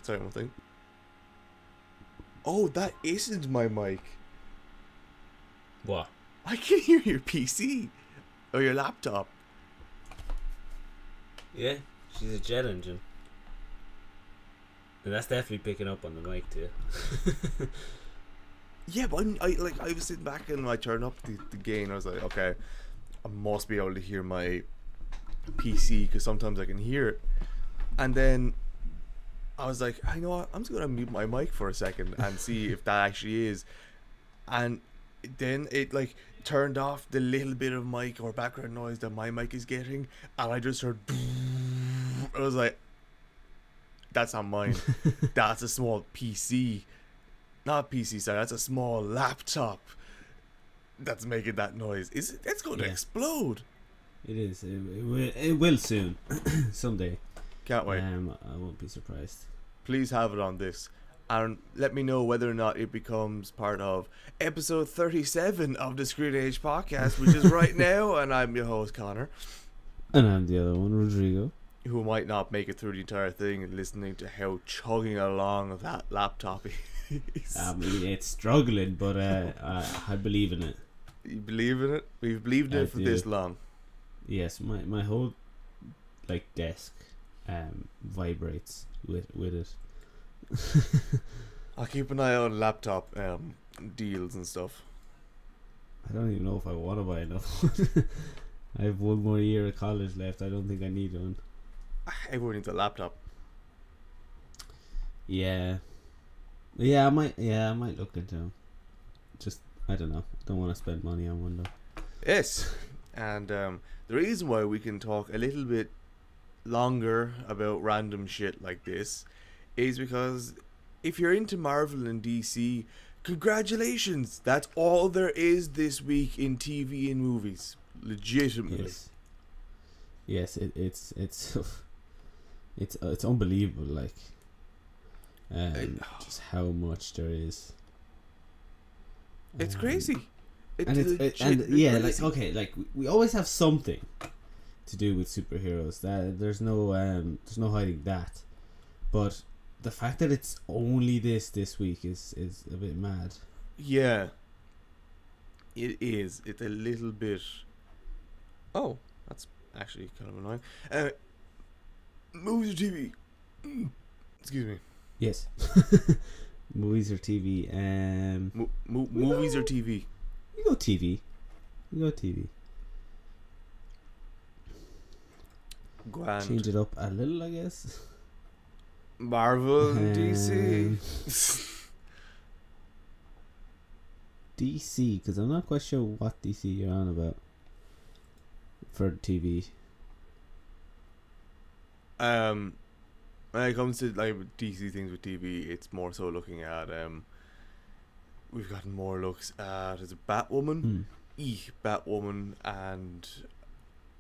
Sorry, one thing. Oh, that isn't my mic. What? I can hear your PC or your laptop. Yeah, she's a jet engine. And that's definitely picking up on the mic too. Yeah, but I was sitting back and I turned up the gain. I was like, okay, I must be able to hear my PC because sometimes I can hear it. And then I was like, I know what, I'm just gonna mute my mic for a second and see if that actually is. And then it like turned off the little bit of mic or background noise that my mic is getting, and I just heard. I was like, that's not mine. That's a small PC. Not PC, sorry, that's a small laptop that's making that noise. It's going to explode. It is. It will soon. Someday. Can't wait. I won't be surprised. Please have it on this. And let me know whether or not it becomes part of episode 37 of the Screenage podcast, which is right now. And I'm your host, Connor. And I'm the other one, Rodrigo. Who might not make it through the entire thing and listening to how chugging along that laptop is. It's struggling, but I believe in it. You believe in it? We've believed in it for this long. Yes, my whole desk vibrates with it. I'll keep an eye on laptop deals and stuff. I don't even know if I want to buy another. I have one more year of college left. I don't think I need one. Everyone needs a laptop. Yeah, I might look into them. Just I don't know. Don't want to spend money on one though. Yes, and the reason why we can talk a little bit longer about random shit like this is because if you're into Marvel and DC, congratulations! That's all there is this week in TV and movies. Legitimately. Yes, it's unbelievable. Like, just how much there is. It's crazy. We always have something to do with superheroes. That there's no hiding that, but the fact that it's only this week is a bit mad. Yeah, it is. It's a little bit. Oh, that's actually kind of annoying. Movies or TV? Excuse me. Yes. Movies or TV? Movies or TV? You go TV. Grand. Change it up a little, I guess. Marvel and DC. DC, because I'm not quite sure what DC you're on about for TV. When it comes to like DC things with TV, it's more so looking at we've gotten more looks at is it Batwoman, Batwoman, and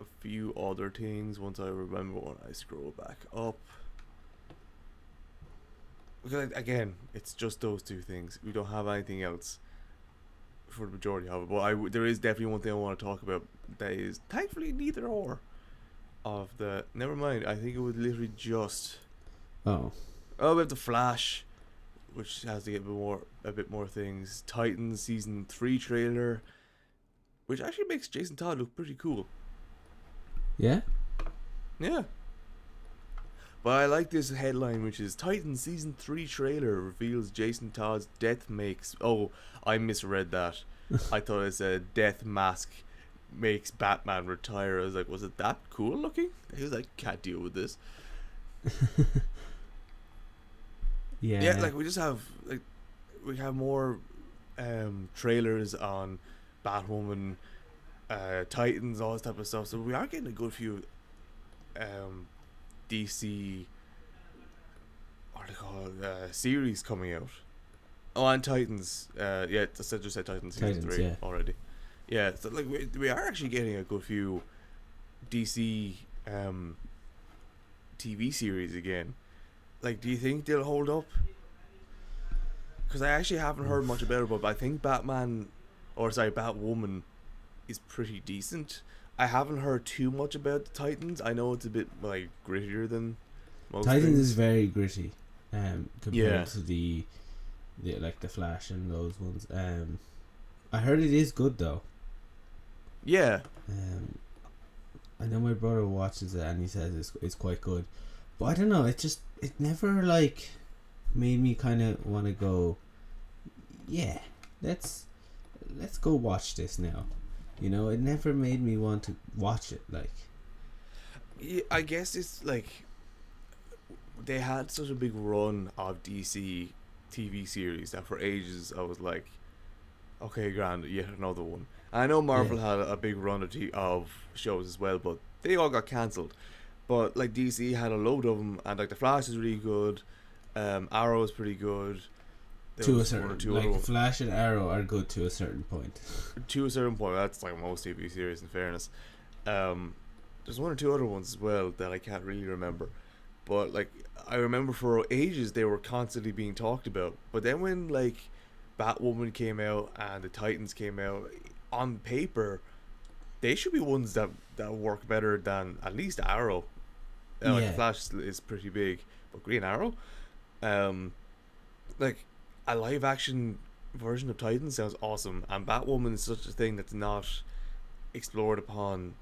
a few other things. Once I remember when I scroll back up. Because again, it's just those two things. We don't have anything else for the majority of it. But there is definitely one thing I want to talk about that is thankfully neither or of the. Never mind. I think it was literally just. Oh, we have the Flash, which has to get a bit more things. Titans season 3 trailer, which actually makes Jason Todd look pretty cool. Yeah. Yeah. But I like this headline, which is Titans season 3 trailer reveals Jason Todd's death makes. Oh, I misread that. I thought it said death mask makes Batman retire. I was like, was it that cool looking? He was like, can't deal with this. Yeah, like we just have we have more trailers on Batwoman, Titans, all this type of stuff. So we are getting a good few DC what do they call it, series coming out. Oh, and Titans. Yeah, I just said Titans season 3 already. Yeah, so like we are actually getting a good few DC TV series again. Like, do you think they'll hold up? Because I actually haven't heard much about it, but I think Batwoman is pretty decent. I haven't heard too much about the Titans. I know it's a bit like grittier than most Titans things. is very gritty. compared to the like the Flash and those ones. I heard it is good though. Yeah. I know my brother watches it and he says it's quite good, but I don't know. It never like made me kind of want to go. Yeah, let's go watch this now. You know, it never made me want to watch it. Like, Yeah, I guess it's like they had such a big run of DC TV series that for ages I was like, okay, grand, yet another one. And I know Marvel had a big run of shows as well, but they all got cancelled. But like DC had a load of them, and like the Flash is really good. Arrow is pretty good. To a certain, like Flash and Arrow are good to a certain point. To a certain point, that's like most TV series. In fairness, there's one or two other ones as well that I can't really remember. But like I remember for ages they were constantly being talked about. But then when like Batwoman came out and the Titans came out, on paper, they should be ones that work better than at least Arrow. Like Flash is pretty big, but Green Arrow, like a live action version of Titans sounds awesome, and Batwoman is such a thing that's not explored upon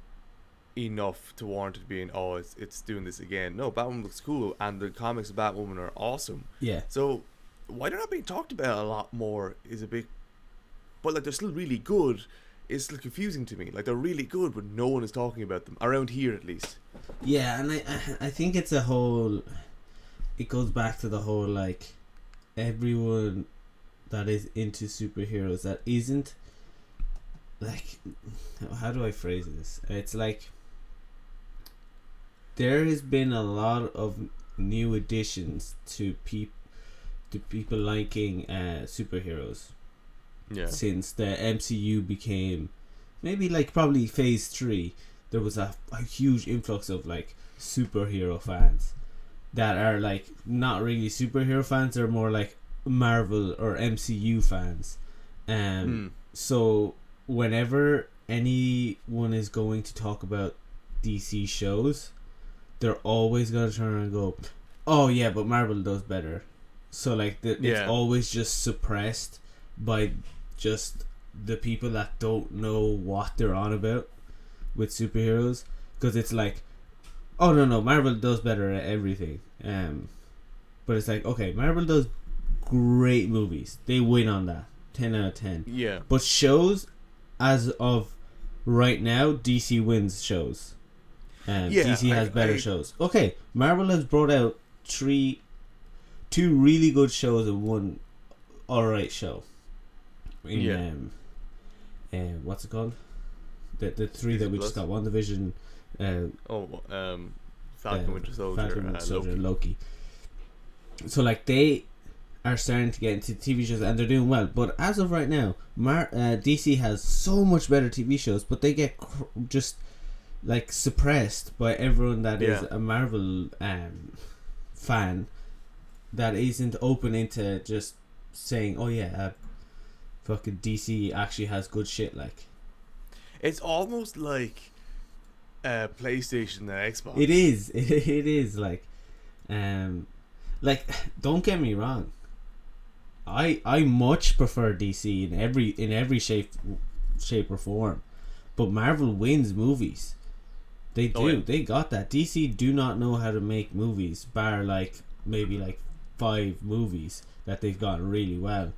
enough to warrant it being it's doing this again. No, Batwoman looks cool, and the comics of Batwoman are awesome. Yeah. So why they're not being talked about a lot more is a bit, but like they're still really good. It's still confusing to me. Like they're really good, but no one is talking about them around here at least. Yeah, and I think it's a whole. It goes back to the whole like everyone that is into superheroes that isn't like, how do I phrase this? It's like there has been a lot of new additions to people liking superheroes. Yeah. Since the MCU became maybe like probably phase 3, there was a huge influx of like superhero fans that are like not really superhero fans, they're more like Marvel or MCU fans. So whenever anyone is going to talk about DC shows, they're always going to turn around and go, oh yeah, but Marvel does better. So like it's always just suppressed by just the people that don't know what they're on about with superheroes, because it's like, oh no, Marvel does better at everything. But it's like, okay, Marvel does great movies, they win on that, 10 out of 10. Yeah. But shows, as of right now, DC wins shows. DC has better shows. Okay, Marvel has brought out two really good shows and one alright show. What's it called? The three that we just got. WandaVision. Falcon Winter Soldier, Loki. So like they are starting to get into TV shows and they're doing well. But as of right now, DC has so much better TV shows, but they get just like suppressed by everyone that is a Marvel fan that isn't open into just saying, oh yeah, fucking DC actually has good shit. Like, it's almost like PlayStation and Xbox. It is. It is like don't get me wrong. I much prefer DC in every shape or form, but Marvel wins movies. They do. Oh, yeah. They got that. DC do not know how to make movies, bar like maybe like 5 movies that they've gotten really well.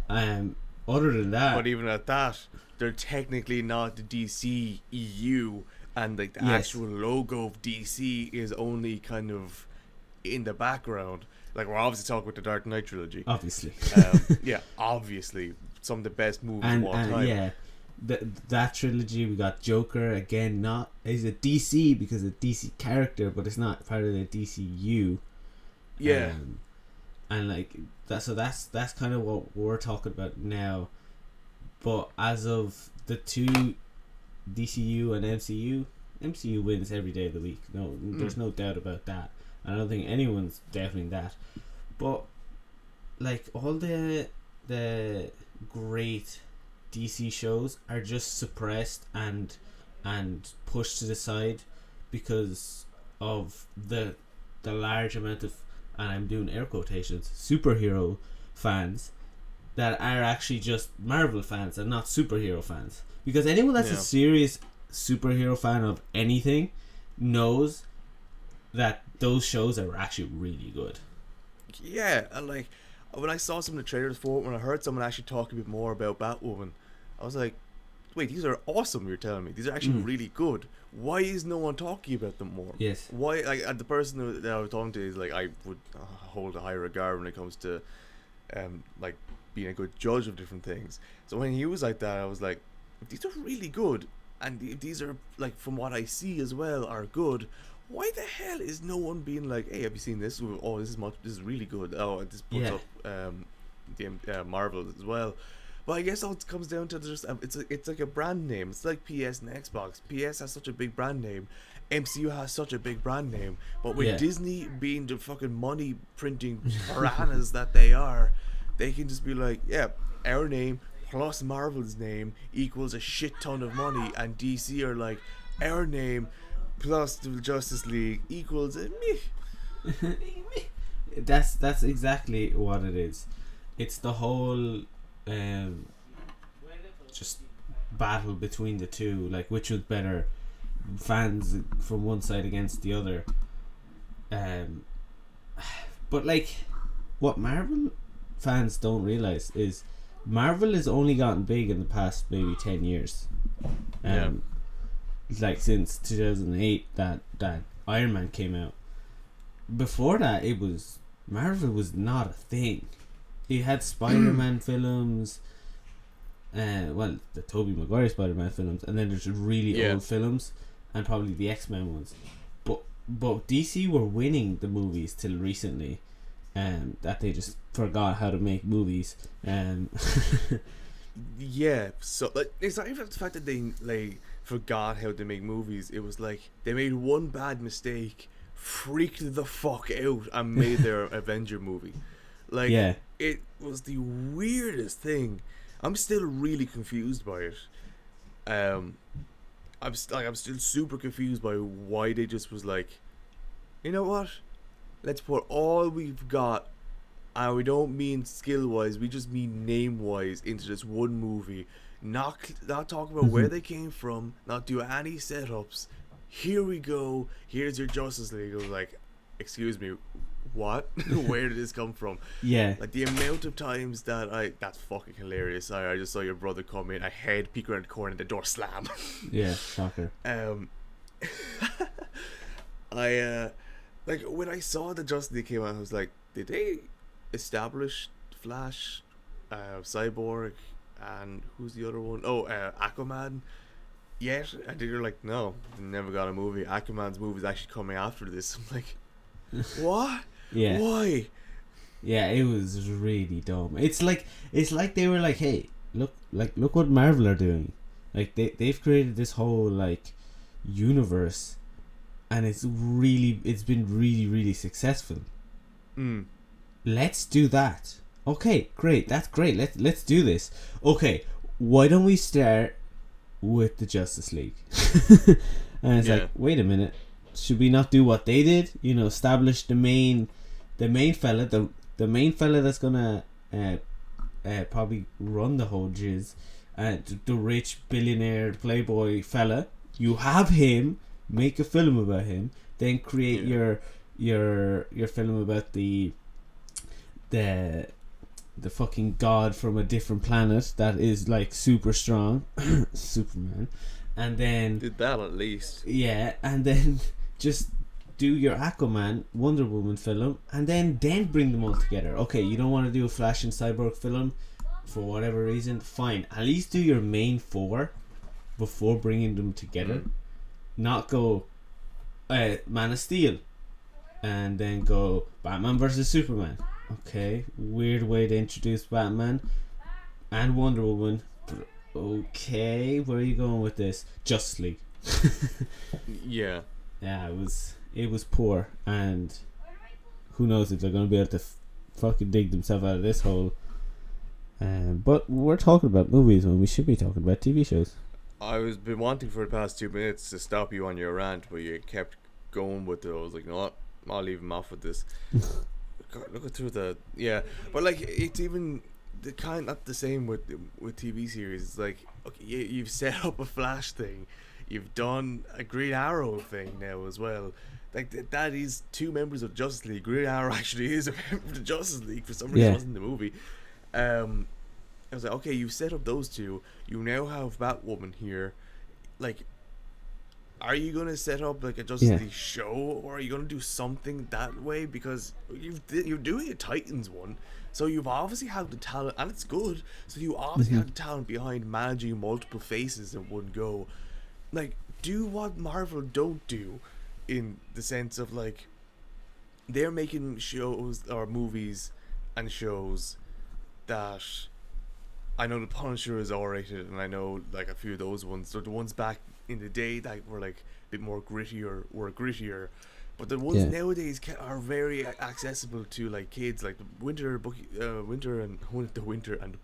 Other than that, but even at that, they're technically not the DC EU, and like the actual logo of DC is only kind of in the background. Like, we're obviously talking about the Dark Knight trilogy. Obviously. Obviously some of the best movies of all time. Yeah. That trilogy, we got Joker again. Not is a DC because it's a DC character, but it's not part of the DCU. Yeah, and like that. So that's kind of what we're talking about now. But as of the two, DCU and MCU wins every day of the week. No, there's no doubt about that. I don't think anyone's doubting that. But like all the great DC shows are just suppressed and pushed to the side because of the large amount of and I'm doing air quotations, superhero fans that are actually just Marvel fans and not superhero fans. Because anyone that's a serious superhero fan of anything knows that those shows are actually really good. Yeah, and like when I saw some of the trailers for it, when I heard someone actually talk a bit more about Batwoman, I was like, wait, these are awesome, you're telling me. These are actually really good. Why is no one talking about them more? Yes. Why, like, the person that I was talking to is like, I would hold a high regard when it comes to, like, being a good judge of different things. So when he was like that, I was like, these are really good. And if these are, like, from what I see as well, are good, why the hell is no one being like, hey, have you seen this? Oh, this is really good. Oh, this puts up the Marvel as well. But I guess all it comes down to just it's like a brand name. It's like PS and Xbox. PS has such a big brand name. MCU has such a big brand name. But with Disney being the fucking money printing piranhas that they are, they can just be like, yeah, our name plus Marvel's name equals a shit ton of money, and DC are like, our name plus the Justice League equals a meh. That's exactly what it is. It's the whole just battle between the two, like which was better, fans from one side against the other. But like, what Marvel fans don't realize is Marvel has only gotten big in the past maybe 10 years. Like since 2008 that Iron Man came out. Before that, Marvel was not a thing. It had Spider-Man films, the Tobey Maguire Spider-Man films, and then there's really old films, and probably the X-Men ones. But DC were winning the movies till recently, that they just forgot how to make movies. Yeah, so like it's not even the fact that they like forgot how to make movies. It was like they made one bad mistake, freaked the fuck out, and made their Avenger movie. Like, it was the weirdest thing. I'm still really confused by it. I'm still super confused by why they just was like, you know what? Let's put all we've got, and we don't mean skill wise, we just mean name wise, into this one movie. Not talk about where they came from, not do any setups. Here we go. Here's your Justice League. I was like, excuse me, what? Where did this come from? Yeah. Like the amount of times that's fucking hilarious. I just saw your brother come in, I head peek around the corner and the door slam. Yeah, shocker. Like when I saw the Justice League came out, I was like, did they establish Flash, Cyborg, and who's the other one? Oh, Aquaman yet? And they were like, no, never got a movie. Aquaman's movie is actually coming after this. I'm like, what? Yeah. Why? Yeah, it was really dumb. It's like they were like, hey, look what Marvel are doing. Like they've created this whole like universe, and it's been really, really successful. Let's do that. Okay, great. That's great. Let's do this. Okay, why don't we start with the Justice League? And it's like, wait a minute. Should we not do what they did? You know, establish the main fella, the main fella that's gonna probably run the whole jizz, the rich billionaire playboy fella. You have him, make a film about him, then create your film about the fucking god from a different planet that is like super strong, Superman, and then did that at least. Yeah, and then just do your Aquaman, Wonder Woman film, and then bring them all together. Okay, you don't want to do a Flash and Cyborg film for whatever reason, fine. At least do your main four before bringing them together. Not go Man of Steel and then go Batman versus Superman. Okay, weird way to introduce Batman and Wonder Woman. Okay, where are you going with this? Justice League. Yeah, it was poor, and who knows if they're going to be able to fucking dig themselves out of this hole. But we're talking about movies when we should be talking about TV shows. I was been wanting for the past 2 minutes to stop you on your rant, but you kept going with it. I was like, no, I'll leave him off with this. looking through but like it's even the kind not the same with TV series. It's like, okay, you've set up a Flash thing, you've done a Green Arrow thing now as well. Like that is two members of Justice League. Green Arrow actually is a member of the Justice League for some reason. It wasn't in the movie. I was like, okay, you've set up those two. You now have Batwoman here. Like, are you gonna set up like a Justice League show, or are you gonna do something that way? Because you're doing a Titans one, so you've obviously had the talent, and it's good. So you obviously have the talent behind managing multiple faces in one go. Like, do what Marvel don't do, in the sense of like, they're making shows or movies and shows that, I know the Punisher is R-rated, and I know like a few of those ones. So the ones back in the day that were like a bit more grittier, but the ones nowadays are very accessible to like kids, like the Winter and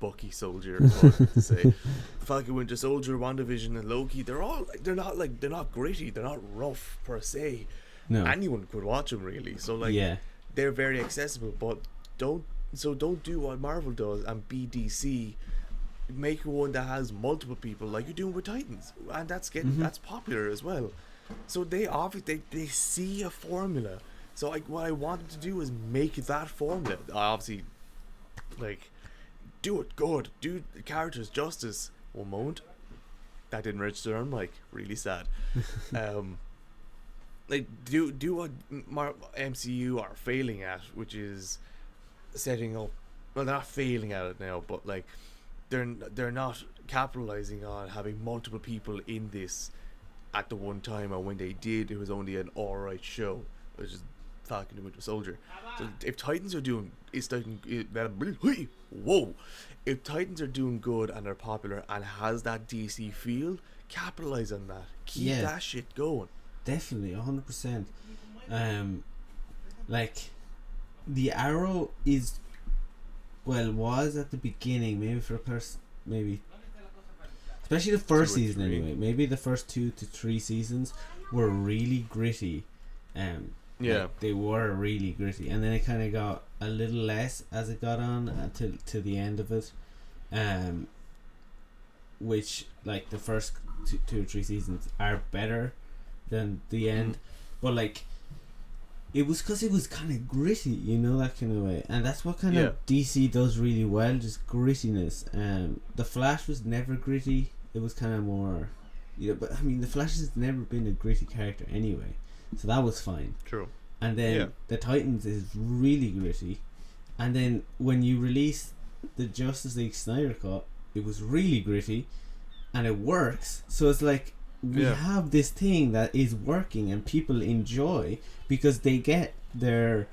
Bucky Soldier, to say, Falcon Winter Soldier, WandaVision, and Loki. They're not gritty, they're not rough per se. No, anyone could watch them really. So like, they're very accessible, but don't do what Marvel does and be DC. Make one that has multiple people, like you're doing with Titans, and that's that's popular as well. So they obviously they see a formula. So what I wanted to do is make that formula. I obviously like do it good, do the characters justice. One moment, that didn't register on mic. Really sad. Like do what MCU are failing at, which is setting up. Well, they're not failing at it now, but like, they're not capitalizing on having multiple people in this at the one time, and when they did, it was only an alright show, which is Falcon and Winter Soldier. So if Titans are doing if Titans are doing good and are popular and has that DC feel, capitalize on that, keep that shit going. Definitely 100%. Like, the Arrow was at the beginning, maybe for maybe especially the first season anyway, maybe the first 2 to 3 seasons were really gritty. Like, they were really gritty, and then it kind of got a little less as it got on to the end of it, which like the first 2 or 3 seasons are better than the end, but like, it was because it was kind of gritty, you know, that kind of way, and that's what kind of DC does really well, just grittiness. The Flash was never gritty; it was kind of more, but I mean, the Flash has never been a gritty character anyway, so that was fine. True. And then the Titans is really gritty, and then when you release the Justice League Snyder Cut, it was really gritty, and it works. So it's like, we have this thing that is working and people enjoy because they get their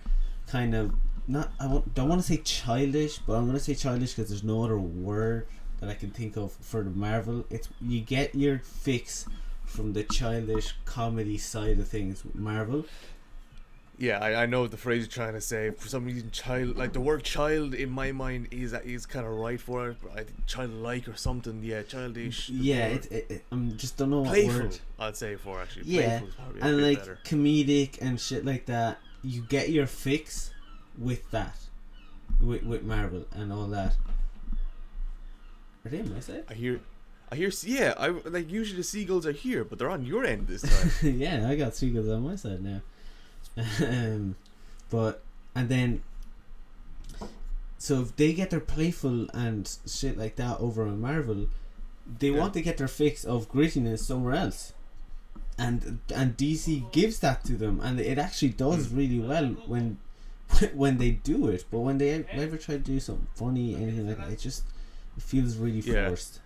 kind of, don't want to say childish, but I'm going to say childish because there's no other word that I can think of for the Marvel. It's, you get your fix from the childish comedy side of things with Marvel. Yeah, I know the phrase you're trying to say. For some reason, child, like the word child in my mind is kind of right for it. But I think childlike or something. Yeah, childish. Yeah, I'm just don't know playful, what word. I'd say for actually. Yeah, playful is probably and a bit like better. Comedic and shit like that. You get your fix with that, with Marvel and all that. Are they on my side? I hear. Yeah, I like usually the seagulls are here, but they're on your end this time. Yeah, I got seagulls on my side now. But and then, so if they get their playful and shit like that over on Marvel, they want to get their fix of grittiness somewhere else, and DC gives that to them, and it actually does really well when they do it. But when they ever try to do something funny, anything like that, it feels really forced.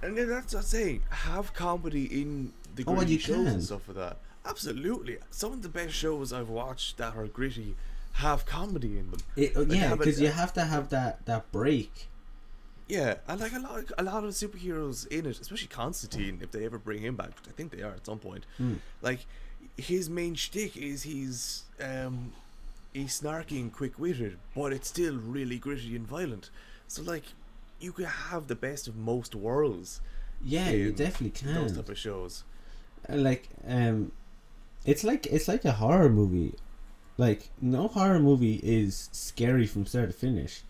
And then that's what I'm saying. Have comedy in the gritty shows and stuff like that. Absolutely. Some of the best shows I've watched that are gritty have comedy in them. Because you have to have that break. Yeah, and like a lot of superheroes in it, especially Constantine, if they ever bring him back, which I think they are at some point. Like, his main shtick is he's snarky and quick-witted, but it's still really gritty and violent. So like, you can have the best of most worlds. Yeah, you definitely can. Those type of shows. Like, it's like a horror movie Like, no horror movie is scary from start to finish.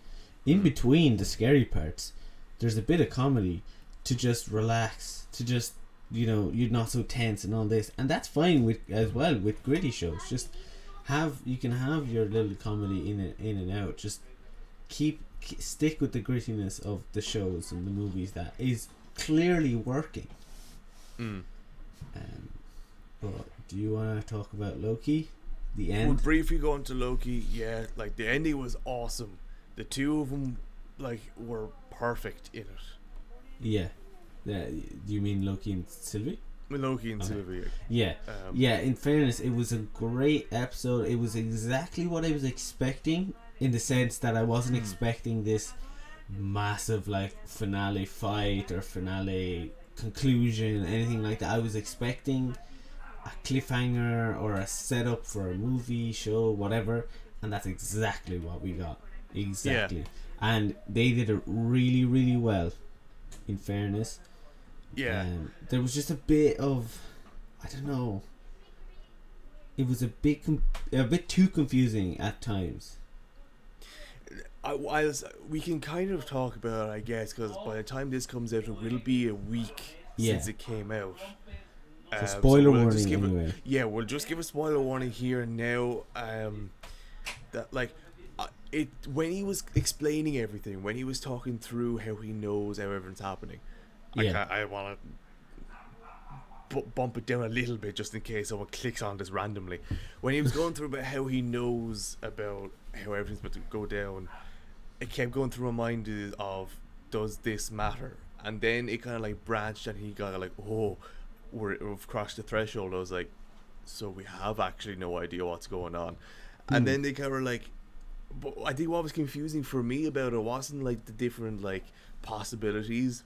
In between the scary parts, there's a bit of comedy to just relax, to just, you're not so tense and all this, and that's fine with as well with gritty shows. Just you can have your little comedy in and out. Just stick with the grittiness of the shows and the movies that is clearly working. But do you want to talk about Loki? The end. We'll briefly go into Loki. Yeah, like the ending was awesome. The two of them, like, were perfect in it. Yeah. Do you mean Loki and Sylvie? Loki and Sylvie. Yeah. In fairness, it was a great episode. It was exactly what I was expecting, in the sense that I wasn't expecting this massive like finale fight or finale conclusion, anything like that. I was expecting a cliffhanger or a setup for a movie, show, whatever, and that's exactly what we got. Exactly. Yeah. And they did it really, really well, in fairness. Yeah. There was just a bit of, I don't know, it was a bit too confusing at times. We can kind of talk about it, I guess, because by the time this comes out, it will be a week since it came out. So spoiler warning anyway. We'll just give a spoiler warning here and now. That like, when he was explaining everything, when he was talking through how he knows how everything's happening, I want to bump it down a little bit just in case someone clicks on this randomly. When he was going through about how he knows about how everything's about to go down, it kept going through my mind of, does this matter? And then it kind of like branched and he got like, oh, we've crossed the threshold. I was like, so we have actually no idea what's going on. And then they kind of like, but I think what was confusing for me about it wasn't like the different like possibilities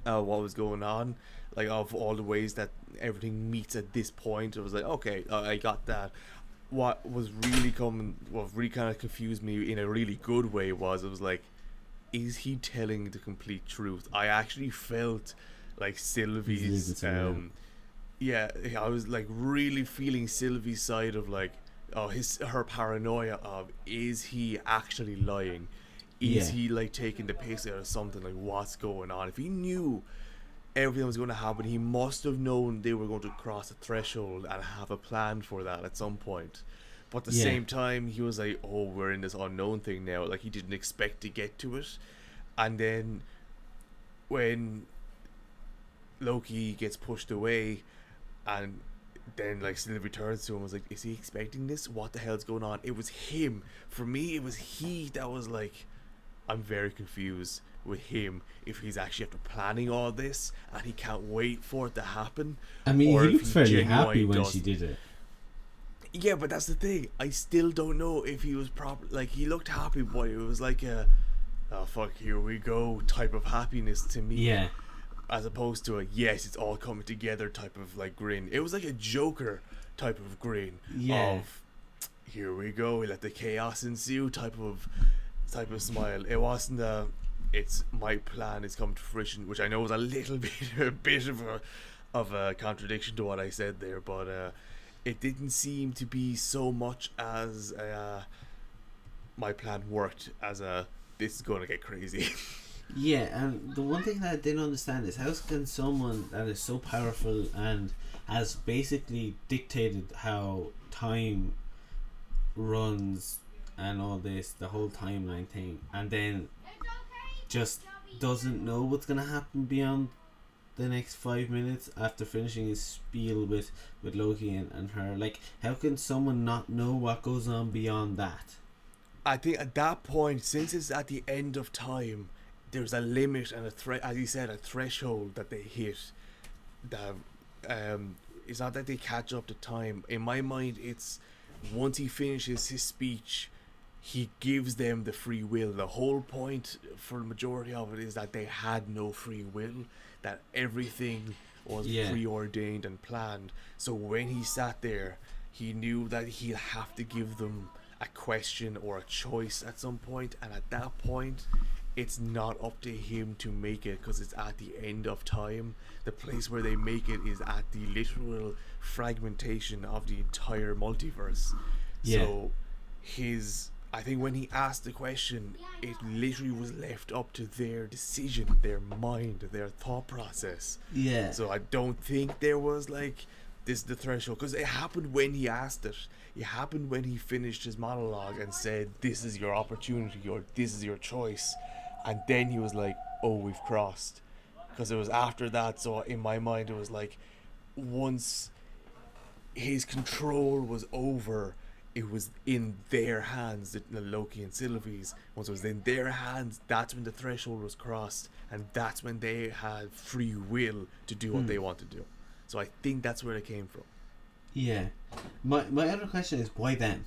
what was going on, like of all the ways that everything meets at this point. I was like, okay, I got that. What really kind of confused me in a really good way was, it was like, is he telling the complete truth? I actually felt like Sylvie's I was like really feeling Sylvie's side of like, her paranoia of, is he actually lying? Is he like taking the piss out of something? Like, what's going on? If he knew everything was going to happen, he must have known they were going to cross a threshold and have a plan for that at some point. But at the same time, he was like, oh, we're in this unknown thing now. Like, he didn't expect to get to it. And then when Loki gets pushed away, and then like Sylvie turns to him and was like, is he expecting this? What the hell's going on? It was him. For me, it was he that was like, I'm very confused with him, if he's actually after planning all this and he can't wait for it to happen. I mean, he looked fairly happy when she did it. Yeah, but that's the thing. I still don't know if he was proper. Like, he looked happy, but it was like a, oh fuck, here we go type of happiness to me. Yeah. As opposed to a, yes, it's all coming together type of like grin. It was like a Joker type of grin. Yeah. Of, here we go, we let the chaos ensue type of smile. It wasn't a, it's my plan is come to fruition, which I know was a little bit of a contradiction to what I said there, but it didn't seem to be so much as my plan worked as a, this is going to get crazy. Yeah, and the one thing that I didn't understand is, how can someone that is so powerful and has basically dictated how time runs and all this, the whole timeline thing, and then just doesn't know what's going to happen beyond the next 5 minutes after finishing his spiel with Loki and her? Like, how can someone not know what goes on beyond that? I think at that point, since it's at the end of time, there's a limit and as you said, a threshold that they hit. That it's not that they catch up to time. In my mind, it's once he finishes his speech, he gives them the free will. The whole point for the majority of it is that they had no free will, that everything was preordained and planned. So when he sat there, he knew that he'd have to give them a question or a choice at some point, and at that point, it's not up to him to make it, because it's at the end of time. The place where they make it is at the literal fragmentation of the entire multiverse. Yeah. So I think when he asked the question, it literally was left up to their decision, their mind, their thought process. Yeah. So I don't think there was like this the threshold, because it happened when he asked it. It happened when he finished his monologue and said, "This is your opportunity," or "This is your choice," and then he was like, "Oh, we've crossed," because it was after that. So in my mind, it was like once his control was over, it was in their hands, the Loki and Sylvie's. Once it was in their hands, that's when the threshold was crossed, and that's when they had free will to do what they want to do. So I think that's where it came from. Yeah. My other question is, why then?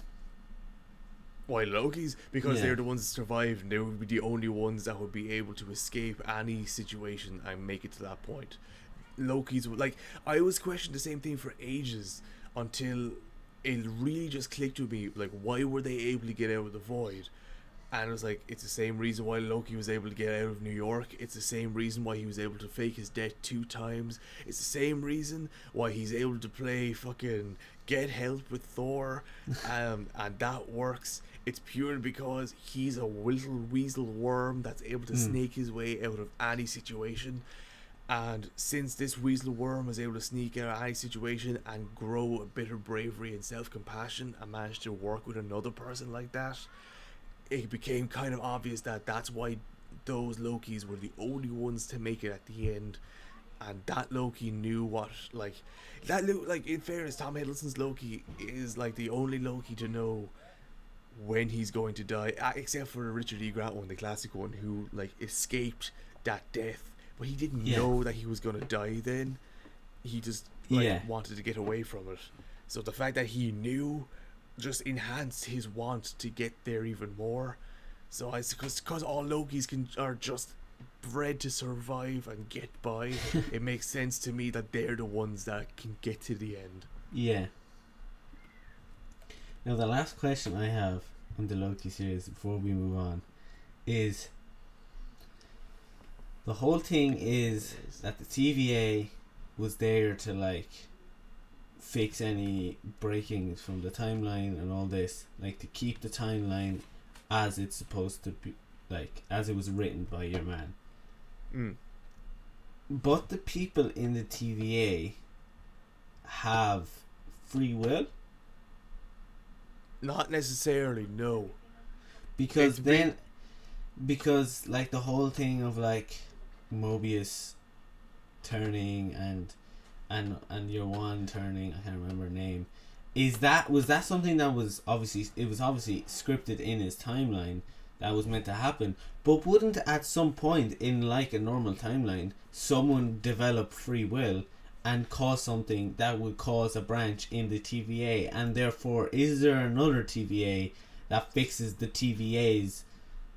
Why Loki's? Because Yeah. they're the ones that survived, and they would be the only ones that would be able to escape any situation and make it to that point. Loki's, like, I always questioned the same thing for ages until it really just clicked with me. Like, why were they able to get out of the void? And it was like, it's the same reason why Loki was able to get out of New York. It's the same reason why he was able to fake his death 2 times. It's the same reason why he's able to play fucking Get Help with Thor. And that works. It's purely because he's a little weasel worm that's able to snake his way out of any situation. And since this weasel worm was able to sneak out of any situation and grow a bit of bravery and self-compassion and manage to work with another person like that, it became kind of obvious that that's why those Lokis were the only ones to make it at the end. And that Loki knew what, like, in fairness, Tom Hiddleston's Loki is like the only Loki to know when he's going to die, except for Richard E. Grant one, the classic one, who like escaped that death, but he didn't know that he was going to die then. He just wanted to get away from it. So the fact that he knew just enhanced his want to get there even more. So because all Lokis are just bred to survive and get by, it makes sense to me that they're the ones that can get to the end. Yeah. Now the last question I have on the Loki series before we move on is, the whole thing is that the TVA was there to like fix any breakings from the timeline and all this, like to keep the timeline as it's supposed to be, like as it was written by your man. But the people in the TVA have free will? Not necessarily, no. Because because like the whole thing of like Mobius turning and your one turning, I can't remember her name, was that something that was obviously scripted in his timeline that was meant to happen, but wouldn't at some point in like a normal timeline someone develop free will and cause something that would cause a branch in the TVA, and therefore is there another TVA that fixes the TVA's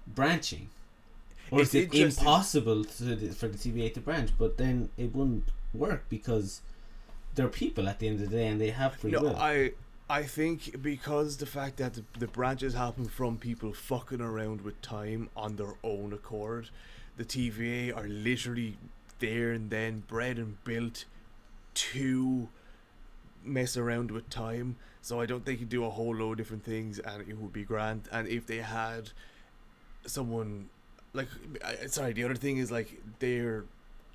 branching? Or is it impossible for the TVA to branch? But then it wouldn't work because they're people at the end of the day and they have free will. I think because the fact that the branches happen from people fucking around with time on their own accord, the TVA are literally there and then bred and built to mess around with time. So I don't think you do a whole load of different things and it would be grand. And if they had someone like, the other thing is like they're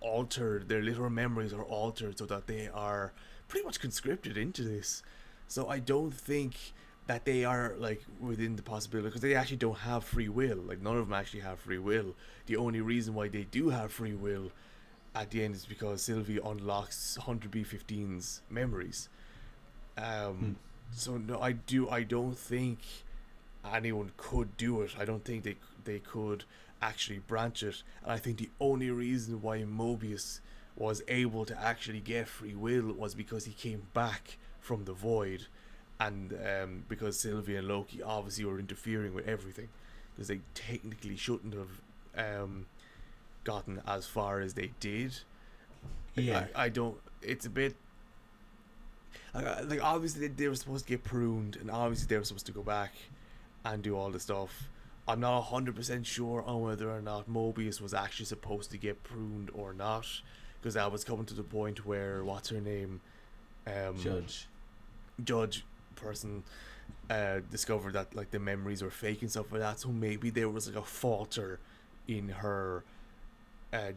altered, their literal memories are altered so that they are pretty much conscripted into this. So I don't think that they are like within the possibility, because they actually don't have free will. Like none of them actually have free will. The only reason why they do have free will at the end is because Sylvie unlocks Hunter B-15's memories. So no, I don't think anyone could do it. I don't think they could actually branch it. And I think the only reason why Mobius was able to actually get free will was because he came back from the void, and because Sylvie and Loki obviously were interfering with everything, because they technically shouldn't have gotten as far as they did. I don't, it's a bit like obviously they were supposed to get pruned, and obviously they were supposed to go back and do all the stuff. I'm not 100% sure on whether or not Mobius was actually supposed to get pruned or not, because that was coming to the point where what's her name, Judge person, discovered that like the memories were fake and stuff like that. So maybe there was like a falter in her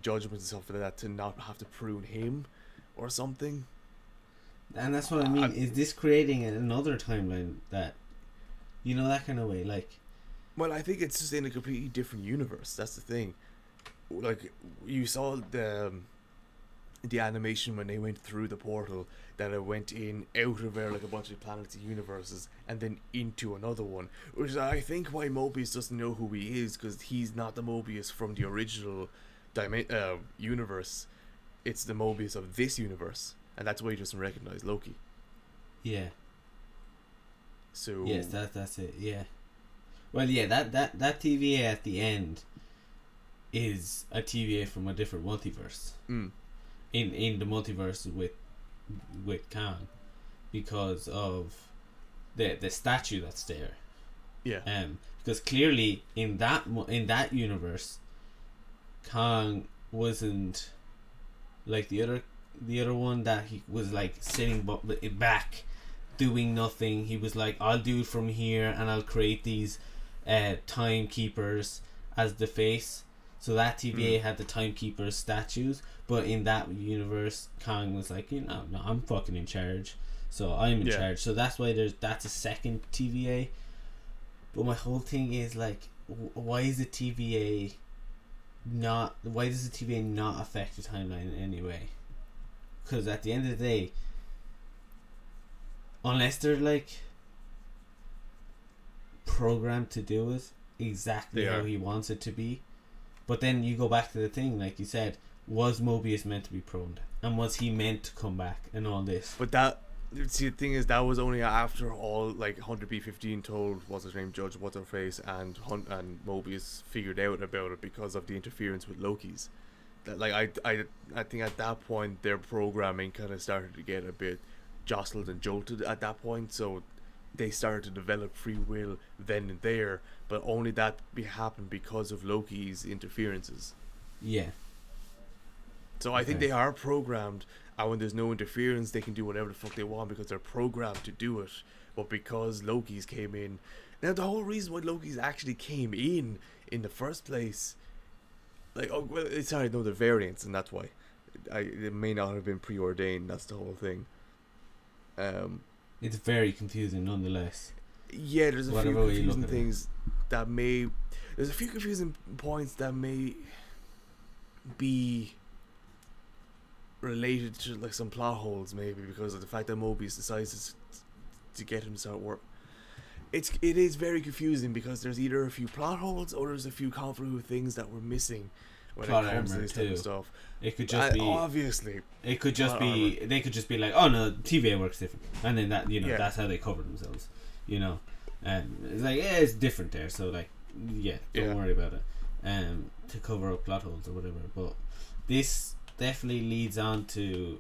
judgment and stuff like that to not have to prune him or something. And that's what I mean. Is this creating another timeline that, that kind of way? Like, well, I think it's just in a completely different universe. That's the thing. Like, you saw the animation when they went through the portal, that it went in out of there like a bunch of planets and universes and then into another one, which is I think why Mobius doesn't know who he is, because he's not the Mobius from the original universe. It's the Mobius of this universe, and that's why he doesn't recognize Loki. Yeah. So yes, that's it. Yeah. Well, yeah, that TVA at the end is a TVA from a different multiverse. In the multiverse with Kang, because of the statue that's there. Yeah. Because clearly in that universe, Kang wasn't like the other one, that he was like sitting back doing nothing. He was like, I'll do it from here and I'll create these timekeepers as the face. So that TVA had the timekeepers statues, but in that universe, Kang was like, no, I'm fucking in charge, so I'm in charge. So that's why that's a second TVA. But my whole thing is like, why does the TVA not affect the timeline in any way? Because at the end of the day, unless they're like programmed to do it exactly how he wants it to be. But then you go back to the thing, like you said, was Mobius meant to be pruned? And was he meant to come back and all this? But the thing is, that was only after all, like, Hunter B-15 told, what's his name, Judge What's-Her-Face, and Mobius figured out about it because of the interference with Loki's. That, like, I think at that point, their programming kind of started to get a bit jostled and jolted at that point, so they started to develop free will then and there, but only that happened because of Loki's interferences. Yeah. So I think they are programmed, and when there's no interference, they can do whatever the fuck they want because they're programmed to do it. But because Loki's came in, now the whole reason why Loki's actually came in the first place, like, oh well, sorry, no, they're variants, and that's why. It may not have been preordained. That's the whole thing. It's very confusing, nonetheless. Yeah, there's a few confusing things that may. There's a few confusing points that may be related to like some plot holes, maybe because of the fact that Mobius decides to get him to start work. It is very confusing because there's either a few plot holes or there's a few convoluted things that we're missing when plot it comes to armor this too. type of stuff. It could just be obviously. It could just be armor. They could just be like, oh no, TVA works different, and then that that's how they cover themselves. It's like it's different there. So like don't worry about it. To cover up plot holes or whatever. But this definitely leads on to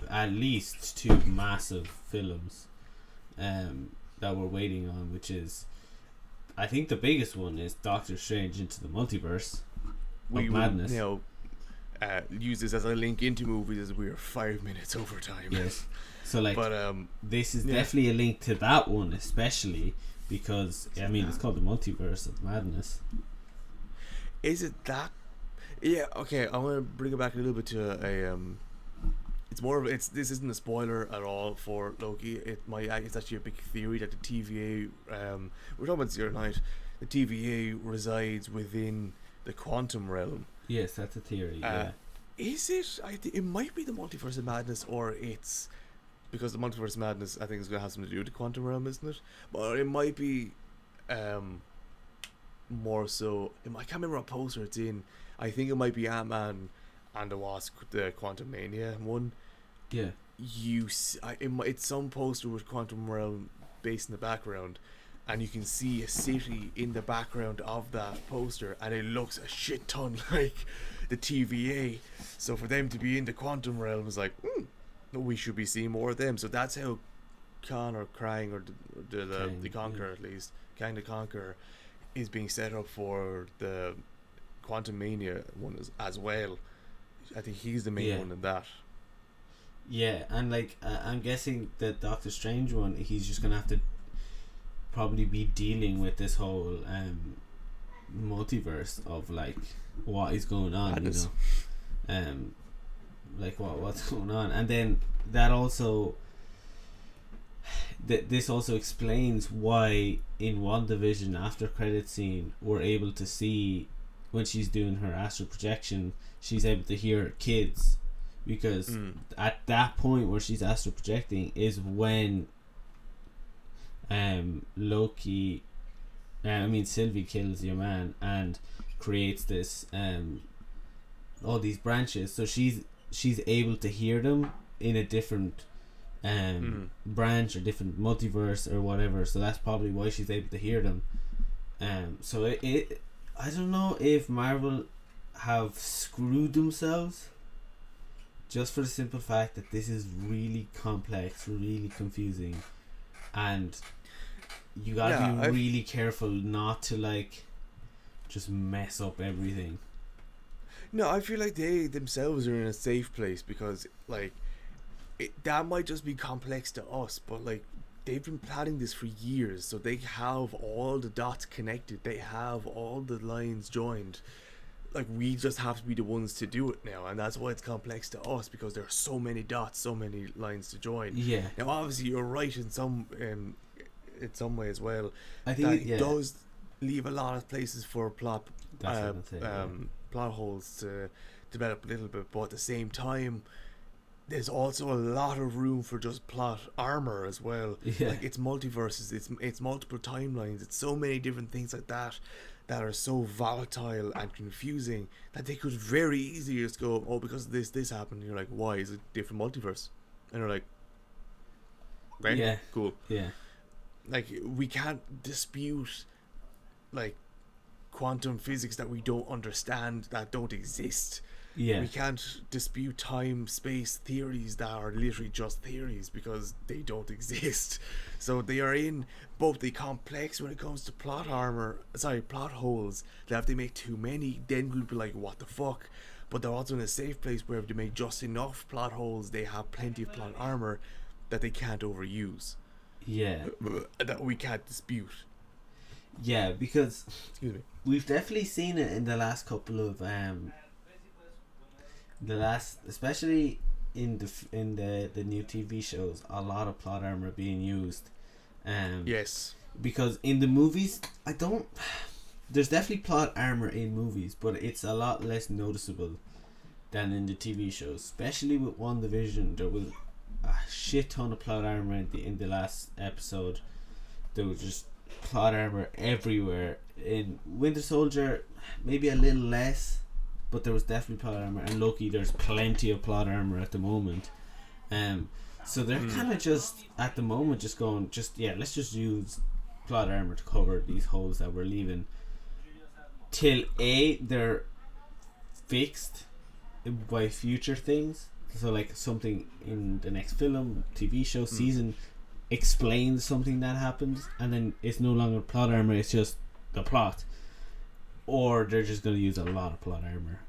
at least two massive films that we're waiting on, which is, I think the biggest one is Doctor Strange Into the Multiverse of Madness. Use this as a link into movies as we are 5 minutes over time. Yes. So like, this is definitely a link to that one, especially because it's called the Multiverse of Madness. Is it that? Yeah. Okay. I want to bring it back a little bit to a. It's more of this isn't a spoiler at all for Loki. It's actually a big theory that the TVA. We're talking about Zero Night. The TVA resides within the quantum realm. Yes, that's a theory. Yeah. Is it? It might be the Multiverse of Madness, or it's because the Multiverse of Madness, I think, is going to have something to do with the quantum realm, isn't it? But it might be more so. I can't remember what poster it's in. I think it might be Ant-Man and the Wasp, the Quantum Mania one. Yeah. It's some poster with quantum realm based in the background, and you can see a city in the background of that poster, and it looks a shit ton like the TVA. So for them to be in the quantum realm is like, we should be seeing more of them. So that's how Khan or Krang or the Conqueror, at least Kang the Conqueror, is being set up for the Quantum Mania one as well. I think he's the main one in that. Yeah, and like I'm guessing the Doctor Strange one, he's just gonna have to probably be dealing with this whole multiverse of like what is going on, Madness. like what's going on, and then that also this also explains why in WandaVision after credit scene we're able to see when she's doing her astral projection, she's able to hear her kids, because at that point where she's astral projecting is when Loki Sylvie kills your man and creates this all these branches, so she's able to hear them in a different branch or different multiverse or whatever, so that's probably why she's able to hear them. So it I don't know if Marvel have screwed themselves just for the simple fact that this is really complex, really confusing, and you gotta be really careful not to like just mess up everything. No, I feel like they themselves are in a safe place, because like that might just be complex to us, but like they've been planning this for years, so they have all the dots connected, they have all the lines joined. Like, we just have to be the ones to do it now, and that's why it's complex to us, because there are so many dots, so many lines to join. Yeah. Now obviously you're right in some way as well. I think that it does leave a lot of places for plot plot holes to develop a little bit, but at the same time there's also a lot of room for just plot armor as well. Like, it's multiverses, it's multiple timelines, it's so many different things like that are so volatile and confusing that they could very easily just go, oh, because of this happened, and you're like, why? Is it different multiverse? And you're like, okay, yeah, cool. Yeah, like, we can't dispute like quantum physics that we don't understand, that don't exist. Yeah, we can't dispute time space theories that are literally just theories, because they don't exist. So they are in both the complex when it comes to plot holes, that if they make too many, then we'll be like, what the fuck? But they're also in a safe place where if they make just enough plot holes, they have plenty of plot armor that they can't overuse. Yeah, that we can't dispute. Yeah, because excuse me, we've definitely seen it in the last couple of especially in the new TV shows, a lot of plot armor being used. Yes, because in the movies, there's definitely plot armor in movies, but it's a lot less noticeable than in the TV shows. Especially with WandaVision, there was a shit ton of plot armor in the last episode. There was just plot armor everywhere. In Winter Soldier, maybe a little less, but there was definitely plot armor. And Loki, there's plenty of plot armor at the moment. So they're kind of just at the moment just going, let's just use plot armor to cover these holes that we're leaving till they're fixed by future things. So like something in the next film, TV show, season explains something that happens, and then it's no longer plot armor, it's just the plot. Or they're just going to use a lot of plot armor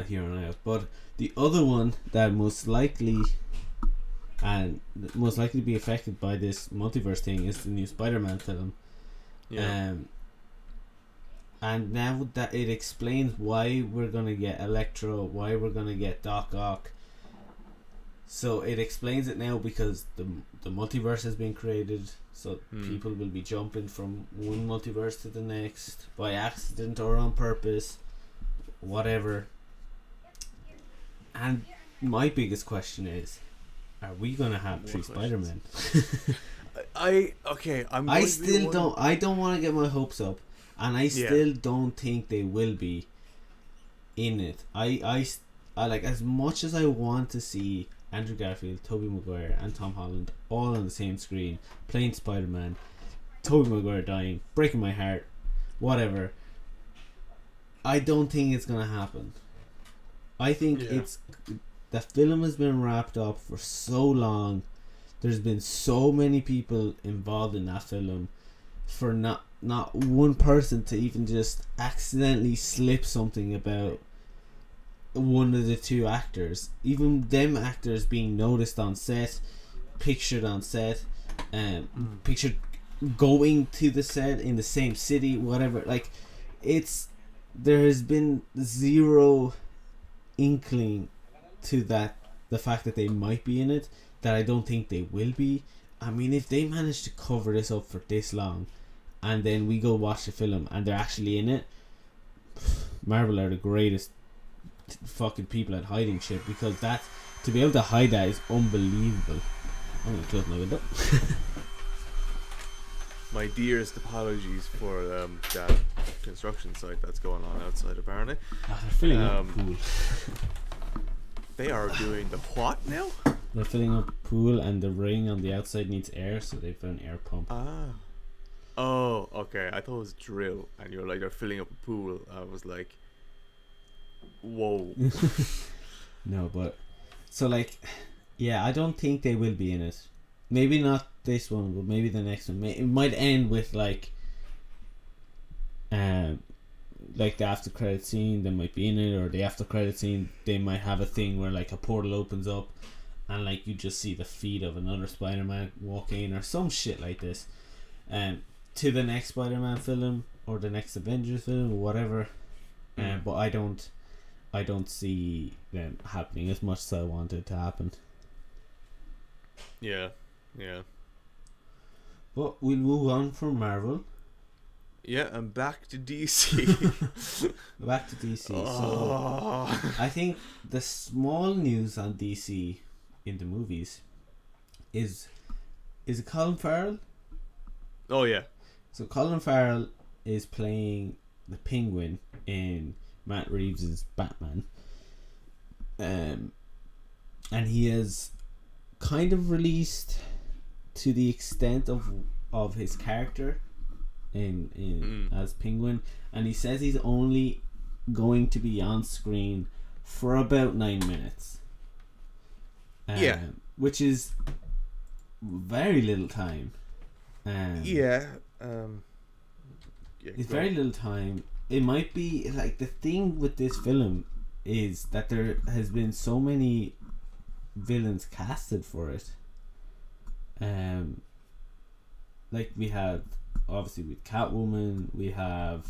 here on out. But the other one that most likely be affected by this multiverse thing is the new Spider-Man film. And now that it explains why we're going to get Electro, why we're going to get Doc Ock. So it explains it now because the multiverse has been created, so people will be jumping from one multiverse to the next by accident or on purpose, whatever. And my biggest question is, are we gonna have three Spider-Men? I don't want to get my hopes up, and I still don't think they will be in it. I like, as much as I want to see Andrew Garfield, Tobey Maguire and Tom Holland all on the same screen playing Spider-Man, Tobey Maguire dying, breaking my heart, whatever, I don't think it's gonna happen. I think the film has been wrapped up for so long, there's been so many people involved in that film, for not one person to even just accidentally slip something about one of the two actors, even them actors being noticed on set, pictured on set, pictured going to the set in the same city, whatever. Like, there has been zero inkling to that, the fact that they might be in it, that I don't think they will be. I mean, if they manage to cover this up for this long, and then we go watch the film and they're actually in it, Marvel are the greatest fucking people at hiding shit, because that, to be able to hide that, is unbelievable. I'm gonna close my window. My dearest apologies for that construction site that's going on outside, apparently. They're filling up a pool. They are doing the what now? They're filling up a pool, and the ring on the outside needs air, so they've got an air pump. Ah. Oh, okay. I thought it was drill, and you were like, they're filling up a pool. I was like, whoa. No, but so, like, yeah, I don't think they will be in it. Maybe not this one, but maybe the next one. It might end with like the after credit scene. They might be in it, or the after credit scene, they might have a thing where like a portal opens up, and like you just see the feet of another Spider-Man walk in, or some shit like this, to the next Spider-Man film or the next Avengers film or whatever. But I don't see them happening as much as I want it to happen. Yeah. But we'll move on from Marvel. Yeah, and back to DC. Back to DC. Oh. So I think the small news on DC in the movies is it Colin Farrell? Oh yeah. So Colin Farrell is playing the Penguin in Matt Reeves' Batman. And he has kind of released to the extent of his character in as Penguin, and he says he's only going to be on screen for about 9 minutes. Which is very little time. It's very little time. It might be like, the thing with this film is that there has been so many villains casted for it. Like we have, obviously, with Catwoman, we have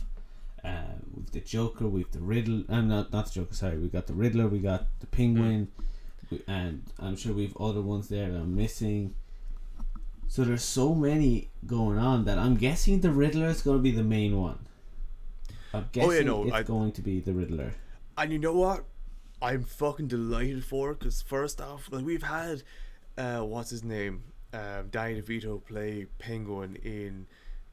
with the Joker, we have the Riddler. Not the Joker. Sorry, we got the Riddler, we got the Penguin, and I'm sure we've other ones there that I'm missing. So there's so many going on that I'm guessing the Riddler is going to be the main one. I'm guessing it's going to be the Riddler. And you know what? I'm fucking delighted for it, because first off, like, we've had what's his name, Danny DeVito play Penguin in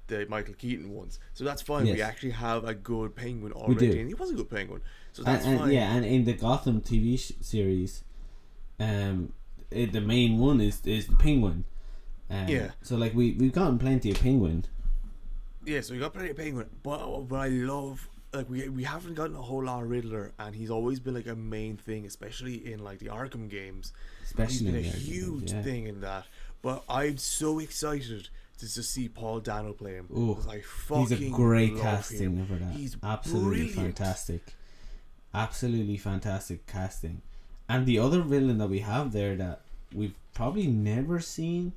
the Michael Keaton ones, so that's fine. Yes. We actually have a good Penguin already, and he was a good Penguin, so that's fine. Yeah, and in the Gotham TV series, the main one is the Penguin. So like we've gotten plenty of Penguin. Yeah, so we got plenty of Penguin, but I love, like, we haven't gotten a whole lot of Riddler, and he's always been like a main thing, especially in like the Arkham games. He's been a huge thing in that. But I'm so excited to see Paul Dano play him. Ooh, he's a great casting for that. He's absolutely fantastic. Absolutely fantastic casting. And the other villain that we have there that we've probably never seen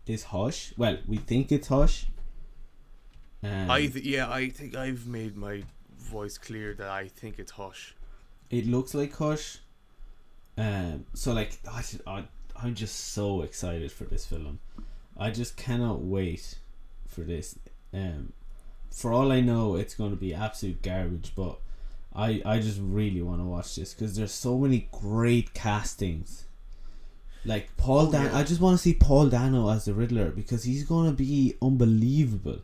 is Hush. Well, we think it's Hush. I think I've made my voice clear that I think it's Hush. It looks like Hush. So like I'm just so excited for this film. I just cannot wait for this. For all I know, it's going to be absolute garbage, but I just really want to watch this because there's so many great castings. Like Paul Dano, I just want to see Paul Dano as the Riddler because he's going to be unbelievable.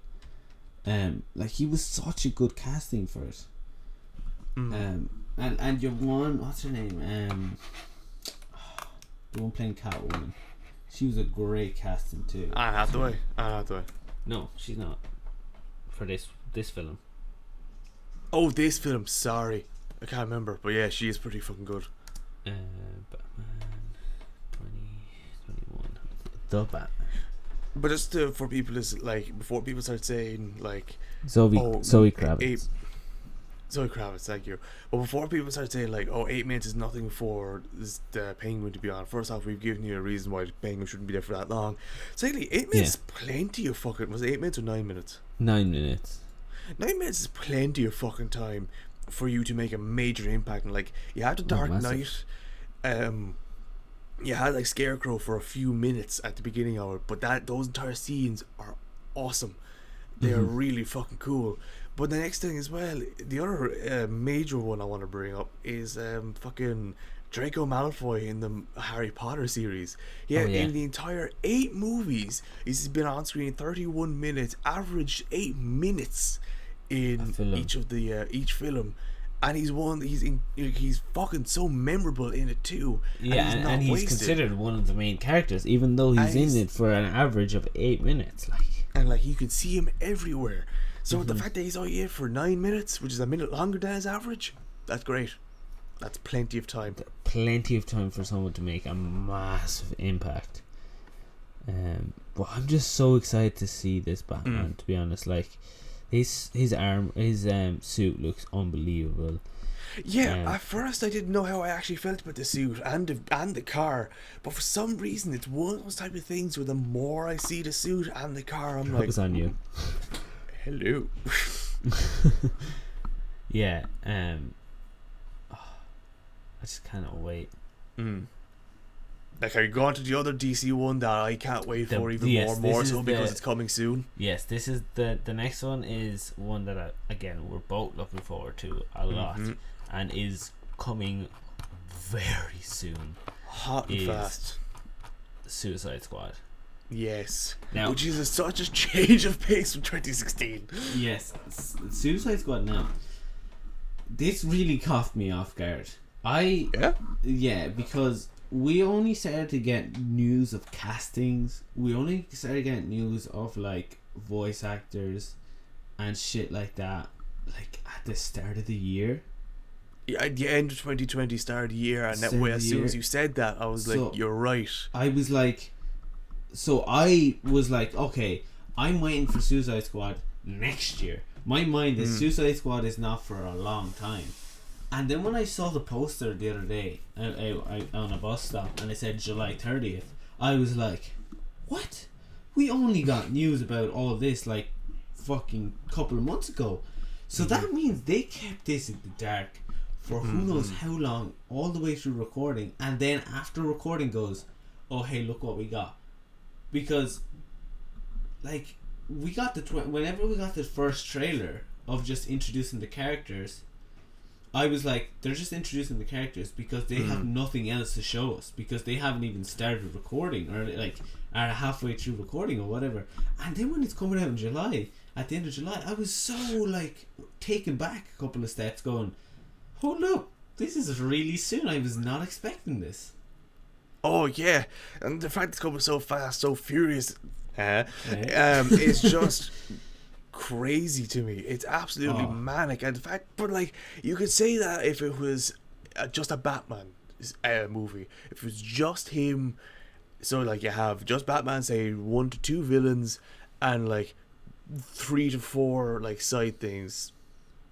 Like he was such a good casting for it. And your one, what's her name? The one playing Catwoman. She was a great casting too. Anne Hathaway. No, she's not. For this film. Oh, this film. Sorry, I can't remember. But yeah, she is pretty fucking good. Batman 2021. The Batman. But just for people, is like before people start saying like Zoe Kravitz. Zoe Kravitz, thank you. But before people start saying like, "Oh, 8 minutes is nothing for the Penguin to be on," first off, we've given you a reason why the Penguin shouldn't be there for that long. Secondly, 8 minutes is plenty of fucking. Was it 8 minutes or 9 minutes? 9 minutes. 9 minutes is plenty of fucking time for you to make a major impact. And like, you had the Dark Knight, you had like Scarecrow for a few minutes at the beginning of it, but those entire scenes are awesome. They are really fucking cool. But the next thing as well, the other major one I want to bring up is fucking Draco Malfoy in the Harry Potter series. Yeah, in the entire 8 movies, he's been on screen 31 minutes, average 8 minutes in each film. And he's fucking so memorable in it too. Yeah, and he's considered one of the main characters, even though he's in it for an average of 8 minutes. And like, you can see him everywhere. So the fact that he's only in for 9 minutes, which is a minute longer than his average, that's great. That's plenty of time. Plenty of time for someone to make a massive impact. But I'm just so excited to see this Batman. To be honest, like his suit looks unbelievable. Yeah, at first I didn't know how I actually felt about the suit and the car, but for some reason it's one of those type of things where the more I see the suit and the car, I'm like, "Focus on you." Hello. Yeah. I just cannot wait. Like, are you going to the other DC one that I can't wait for even more so because it's coming soon? Yes, this is the next one is one that we're both looking forward to a lot, and is coming very soon. Hot and fast. Suicide Squad. Yes. Now, which is such a change of pace from 2016. Yes, Suicide Squad. Now, this really caught me off guard. Because we only started to get news of castings. We only started getting news of like voice actors and shit like that, like at the start of the year. Yeah, at the end of 2020, start of the year, and that way, as soon as you said that, I was like, "You're right." I was like, okay, I'm waiting for Suicide Squad next year. My mind is Suicide Squad is not for a long time. And then when I saw the poster the other day I on a bus stop and it said July 30th, I was like, what? We only got news about all this like fucking couple of months ago. So that means they kept this in the dark for who knows how long, all the way through recording, and then after recording goes, "Oh hey, look what we got." Because like we got whenever we got the first trailer of just introducing the characters, I was like, they're just introducing the characters because they have nothing else to show us, because they haven't even started recording or like are halfway through recording or whatever. And then when it's coming out in July, at the end of July, I was so like taken back a couple of steps going, hold up, this is really soon. I was not expecting this. Oh yeah, and the fact it's coming so fast, so furious, it's just crazy to me. It's absolutely manic. And the fact, but like, you could say that if it was just a Batman movie, if it was just him, so like you have just Batman, say 1 to 2 villains, and like 3 to 4 like side things,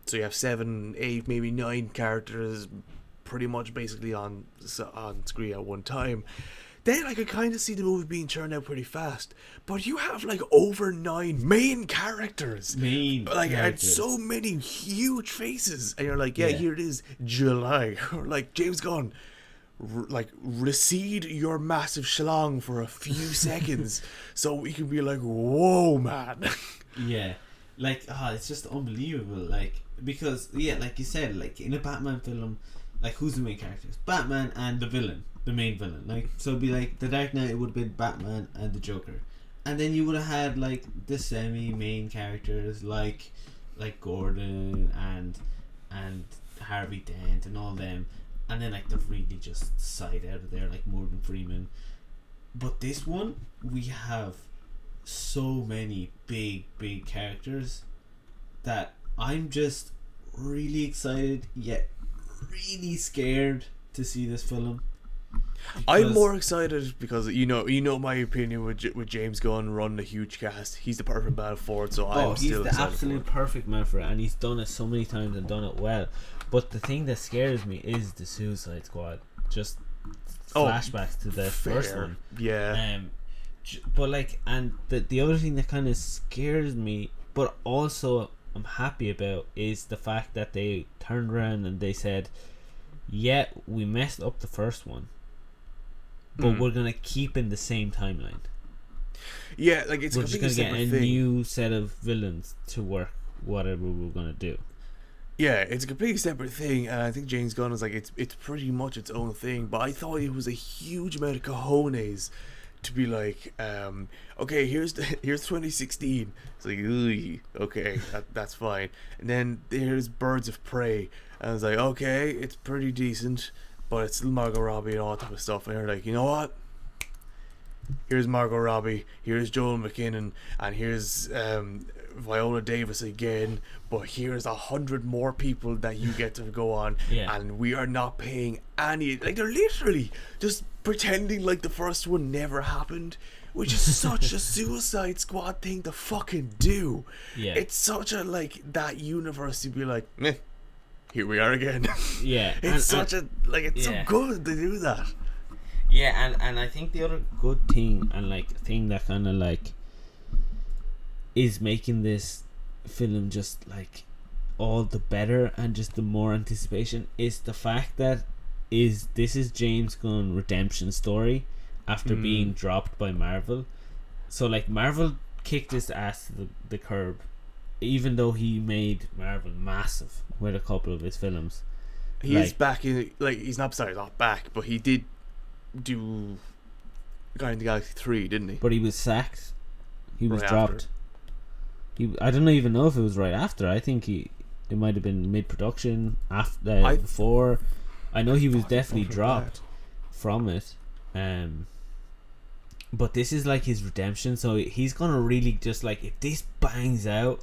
so you have 7, 8, maybe 9 characters pretty much basically on screen at one time, then I could kind of see the movie being churned out pretty fast. But you have like over 9 main characters, and so many huge faces, and you're like, here it is, July. Or like, James Gunn, recede your massive schlong for a few seconds so we can be like, whoa, man. Yeah, like, it's just unbelievable. Like, because like you said, like in a Batman film, like who's the main characters? Batman and the villain, the main villain. Like, so it'd be like the Dark Knight, it would have been Batman and the Joker, and then you would have had like the semi-main characters like Gordon and Harvey Dent and all them, and then like the really just side out of there like Morgan Freeman. But this one, we have so many big characters that I'm just really excited yet really scared to see this film. I'm more excited because you know my opinion with James Gunn running a huge cast. He's the perfect man for it, so I'm he's still the excited absolute for it. perfect man for it, and he's done it so many times and done it well. But the thing that scares me is the Suicide Squad. Just flashbacks to the first one. Yeah. But like, and the other thing that kind of scares me, but also I'm happy about, is the fact that they turned around and they said, "Yeah, we messed up the first one, but we're gonna keep in the same timeline. Yeah, like it's we're just gonna get a thing. new set of villains to work whatever we're gonna do." Yeah, it's a completely separate thing, and I think James Gunn is like it's pretty much its own thing. But I thought it was a huge amount of cojones to be like, okay, here's 2016. It's like, okay, that's fine. And then there's Birds of Prey, and I was like, okay, it's pretty decent, but it's still Margot Robbie and all that type of stuff. And they're like, you know what? Here's Margot Robbie, here's Joel McKinnon, and here's Viola Davis again, but here's 100 more people that you get to go on, and we are not paying any. Like, they're literally just pretending like the first one never happened, which is such a Suicide Squad thing to fucking do. Yeah, it's such a like that universe to be like, meh, here we are again. Yeah, it's such a like it's so good to do that. Yeah, and I think the other good thing and like thing that kind of like is making this film just like all the better and just the more anticipation is the fact that this is James Gunn redemption story after being dropped by Marvel. So like Marvel kicked his ass to the curb, even though he made Marvel massive with a couple of his films. He is back in, like, he's not back, but he did do Guardians of the Galaxy 3, didn't he? But he was sacked. He was right dropped. I don't even know if it was right after. I think it might have been mid-production after before. I know he was definitely dropped from it. But this is like his redemption, so he's gonna really just like, if this bangs out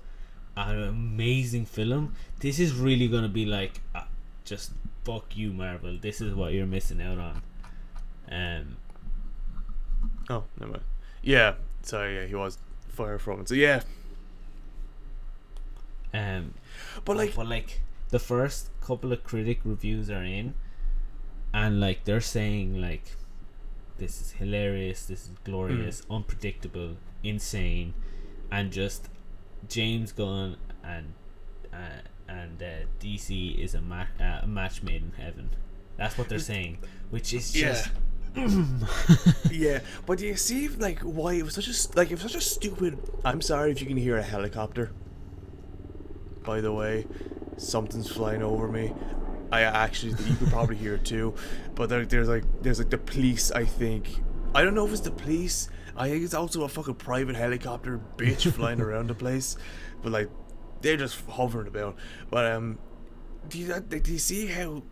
an amazing film, this is really gonna be like, just fuck you, Marvel. This is what you're missing out on. Oh, never mind. Yeah, sorry, yeah, he was fired from it. So yeah. But like the first couple of critic reviews are in, and like they're saying like, this is hilarious, this is glorious, unpredictable, insane, and just James Gunn and DC is a match made in heaven. That's what they're saying, which is just yeah. But do you see like why it was such a stupid? I'm sorry if you can hear a helicopter. By the way, something's flying over me. I actually, you could probably hear it too. But there's like the police. I don't know if it's the police. I think it's also a fucking private helicopter bitch flying around the place. But like, they're just hovering about. But do you see how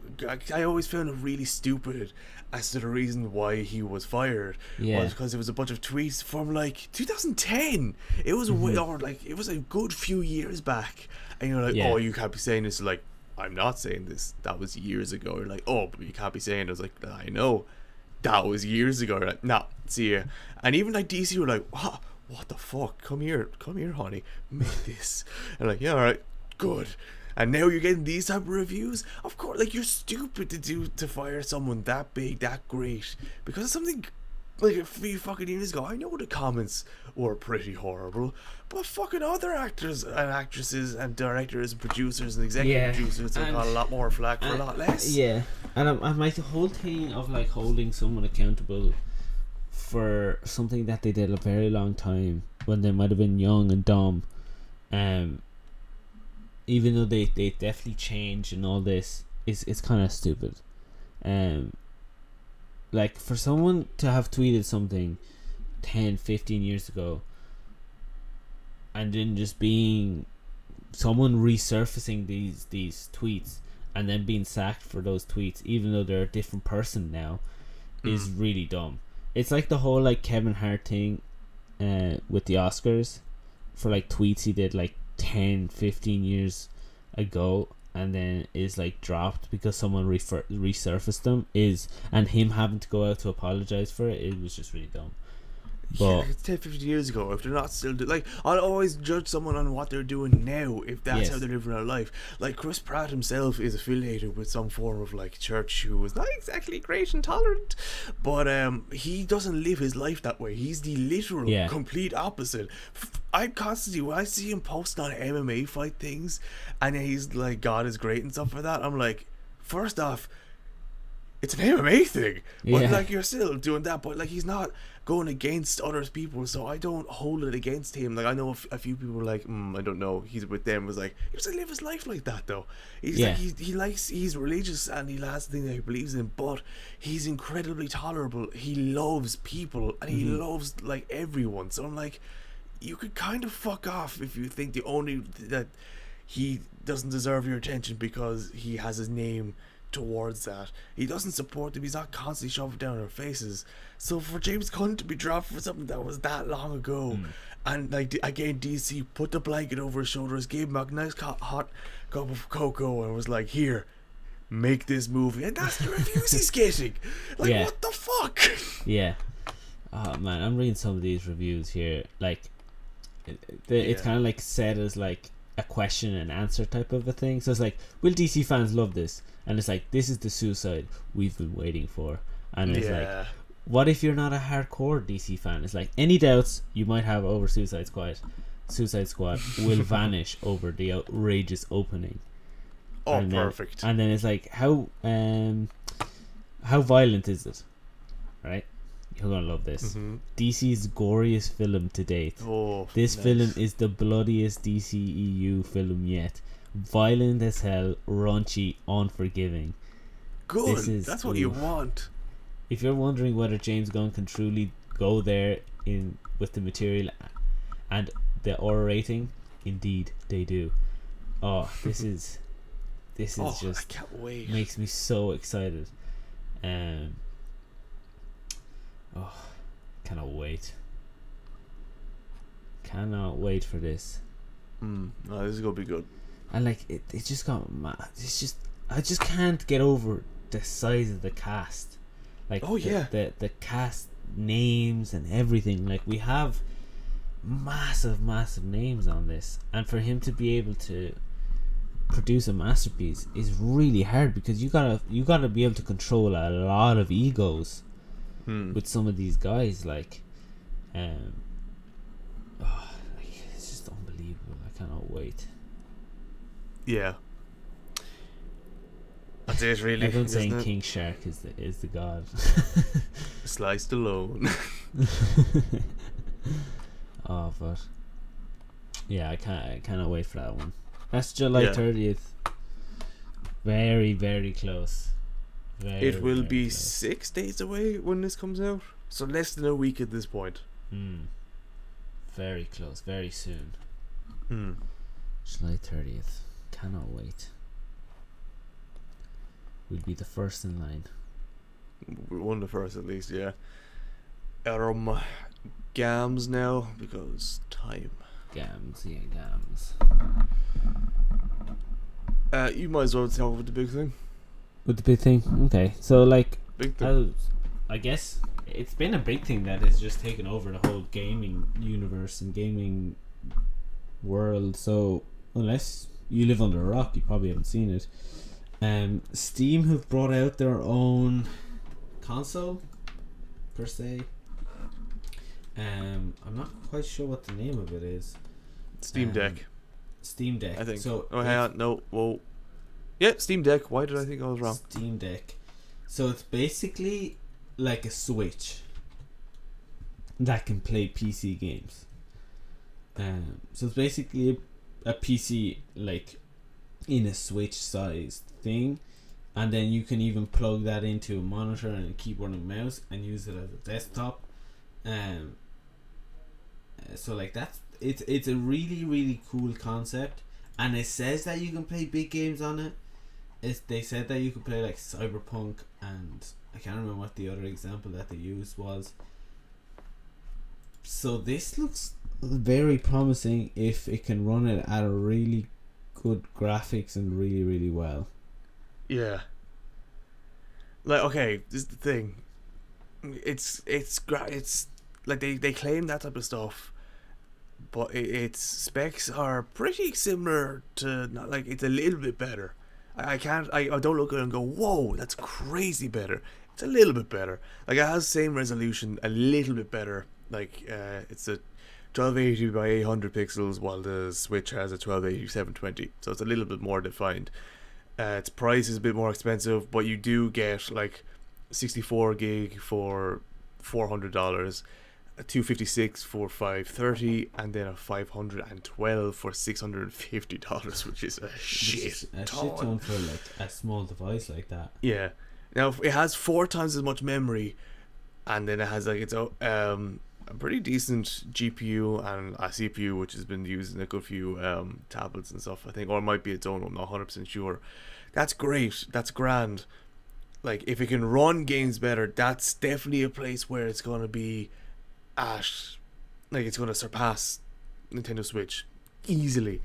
I always found it really stupid as to the reason why he was fired? Was because it was a bunch of tweets from like 2010. It was or like it was a good few years back, and you're like, oh, you can't be saying this. Like, I'm not saying this. That was years ago. You're like, oh, but you can't be saying it. I was like, I know, that was years ago. You're like, nah, see ya. And even like DC were like, what the fuck? Come here, honey, make this. And like, yeah, all right, good. And now you're getting these type of reviews. Of course, like, you're stupid to fire someone that big, that great, because of something like a few fucking years ago. I know the comments were pretty horrible, but fucking other actors and actresses and directors and producers and executive producers have got a lot more flack for a lot less. Yeah, and like the whole thing of like holding someone accountable for something that they did a very long time when they might have been young and dumb, even though they definitely changed and all this, it's kind of stupid. Like, for someone to have tweeted something 10-15 years ago and then just being someone resurfacing these tweets and then being sacked for those tweets, even though they're a different person now, is really dumb. It's like the whole like Kevin Hart thing with the Oscars for like tweets he did like 10-15 years ago, and then is like dropped because someone resurfaced them and him having to go out to apologize for it. It was just really dumb. Yeah, like it's 10, 15 years ago. If they're not still like, I'll always judge someone on what they're doing now if that's how they're living their life. Like Chris Pratt himself is affiliated with some form of like church who is not exactly great and tolerant, but he doesn't live his life that way. He's the literal complete opposite. I constantly, when I see him posting on MMA fight things and he's like, God is great and stuff like that, I'm like, first off, it's an MMA thing, but like you're still doing that, but like he's not going against other people, so I don't hold it against him. Like I know a few people were like, I don't know, he's with them, was like, he doesn't live his life like that though. He's like, he's religious and he has the thing that he believes in, but he's incredibly tolerable. He loves people and he loves like everyone. So I'm like, you could kind of fuck off if you think that he doesn't deserve your attention because he has his name towards that. He doesn't support them. He's not constantly shoving down our faces. So for James Gunn to be dropped for something that was that long ago, and like again, DC put the blanket over his shoulders, gave him a nice hot cup of cocoa, and was like, "Here, make this movie," and that's the reviews he's getting. Like, what the fuck? Yeah. Oh man, I'm reading some of these reviews here. Like, it's kind of like said as like a question and answer type of a thing. So it's like, will DC fans love this? And it's like, this is the suicide we've been waiting for. And it's like, what if you're not a hardcore DC fan? It's like, any doubts you might have over Suicide Squad will vanish over the outrageous opening. Oh, and perfect. And then it's like, how violent is it? Right? You're gonna love this. DC's goriest film to date. This film is the bloodiest DCEU film yet. Violent as hell, raunchy, unforgiving. Good. That's what you want. If you're wondering whether James Gunn can truly go there in with the material and the R rating, indeed they do. Oh, this is just, I can't wait. Makes me so excited. Cannot wait. Cannot wait for this. No, this is gonna be good. And like it just got mad. It's just, I just can't get over the size of the cast. Like the cast names and everything. Like we have massive names on this, and for him to be able to produce a masterpiece is really hard, because you gotta be able to control a lot of egos with some of these guys. Like it's just unbelievable. I cannot wait. Yeah, that's it, really. Everyone's saying King Shark is the god. Sliced alone. Oh, but yeah, I cannot wait for that one. That's July 30th. Very, very close. It will be close. 6 days away when this comes out, so less than a week at this point. Very close. Very soon. July 30th. Cannot wait. We'll be the first in line. We're one of the first, at least. Yeah. Gams now, because time. Gams. You might as well talk about the big thing. With the big thing? Okay. So, like, big thing. I guess it's been a big thing that has just taken over the whole gaming universe and gaming world. So, unless you live under a rock, you probably haven't seen it. Steam have brought out their own console, per se. I'm not quite sure what the name of it is. Steam Deck. Steam Deck. I think. So. Oh, hang on. No. Whoa. Yeah, Steam Deck. Why did I think I was wrong? Steam Deck. So it's basically like a Switch that can play PC games. So it's basically a PC like in a Switch sized thing, and then you can even plug that into a monitor and a keyboard and mouse and use it as a desktop. So like it's a really, really cool concept, and it says that you can play big games on it. They said that you could play like Cyberpunk, and I can't remember what the other example that they used was. So this looks very promising if it can run it at a really good graphics and really, really well. Yeah. Like, okay, this is the thing. It's like they claim that type of stuff, but its specs are pretty similar to, not like, it's a little bit better. I don't look at it and go, whoa, that's crazy better. It's a little bit better. Like, it has the same resolution, a little bit better. Like, it's a 1280 by 800 pixels, while the Switch has a 1280 720, so it's a little bit more defined. Its price is a bit more expensive, but you do get like 64 gig for $400, a 256 for $530, and then a 512 for $650, which is a shit ton for like a small device like that. Yeah. Now it has 4 times as much memory, and then it has like its own a pretty decent GPU and a CPU, which has been used in a good few tablets and stuff, I think, or it might be its own. I'm not 100% sure. That's great. That's grand. Like, if it can run games better, that's definitely a place where it's gonna be at, like, it's gonna surpass Nintendo Switch easily.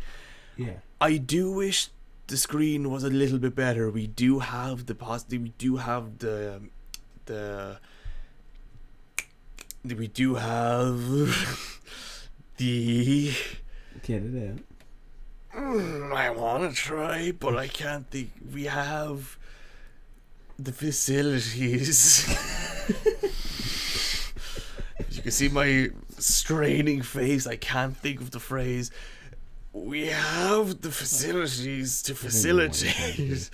Yeah. I do wish the screen was a little bit better. We do have the positive. We do have the we do have the Get it out. I want to try, but I can't think. We have the facilities. You can see my straining face. I can't think of the phrase. We have the facilities to facilitate.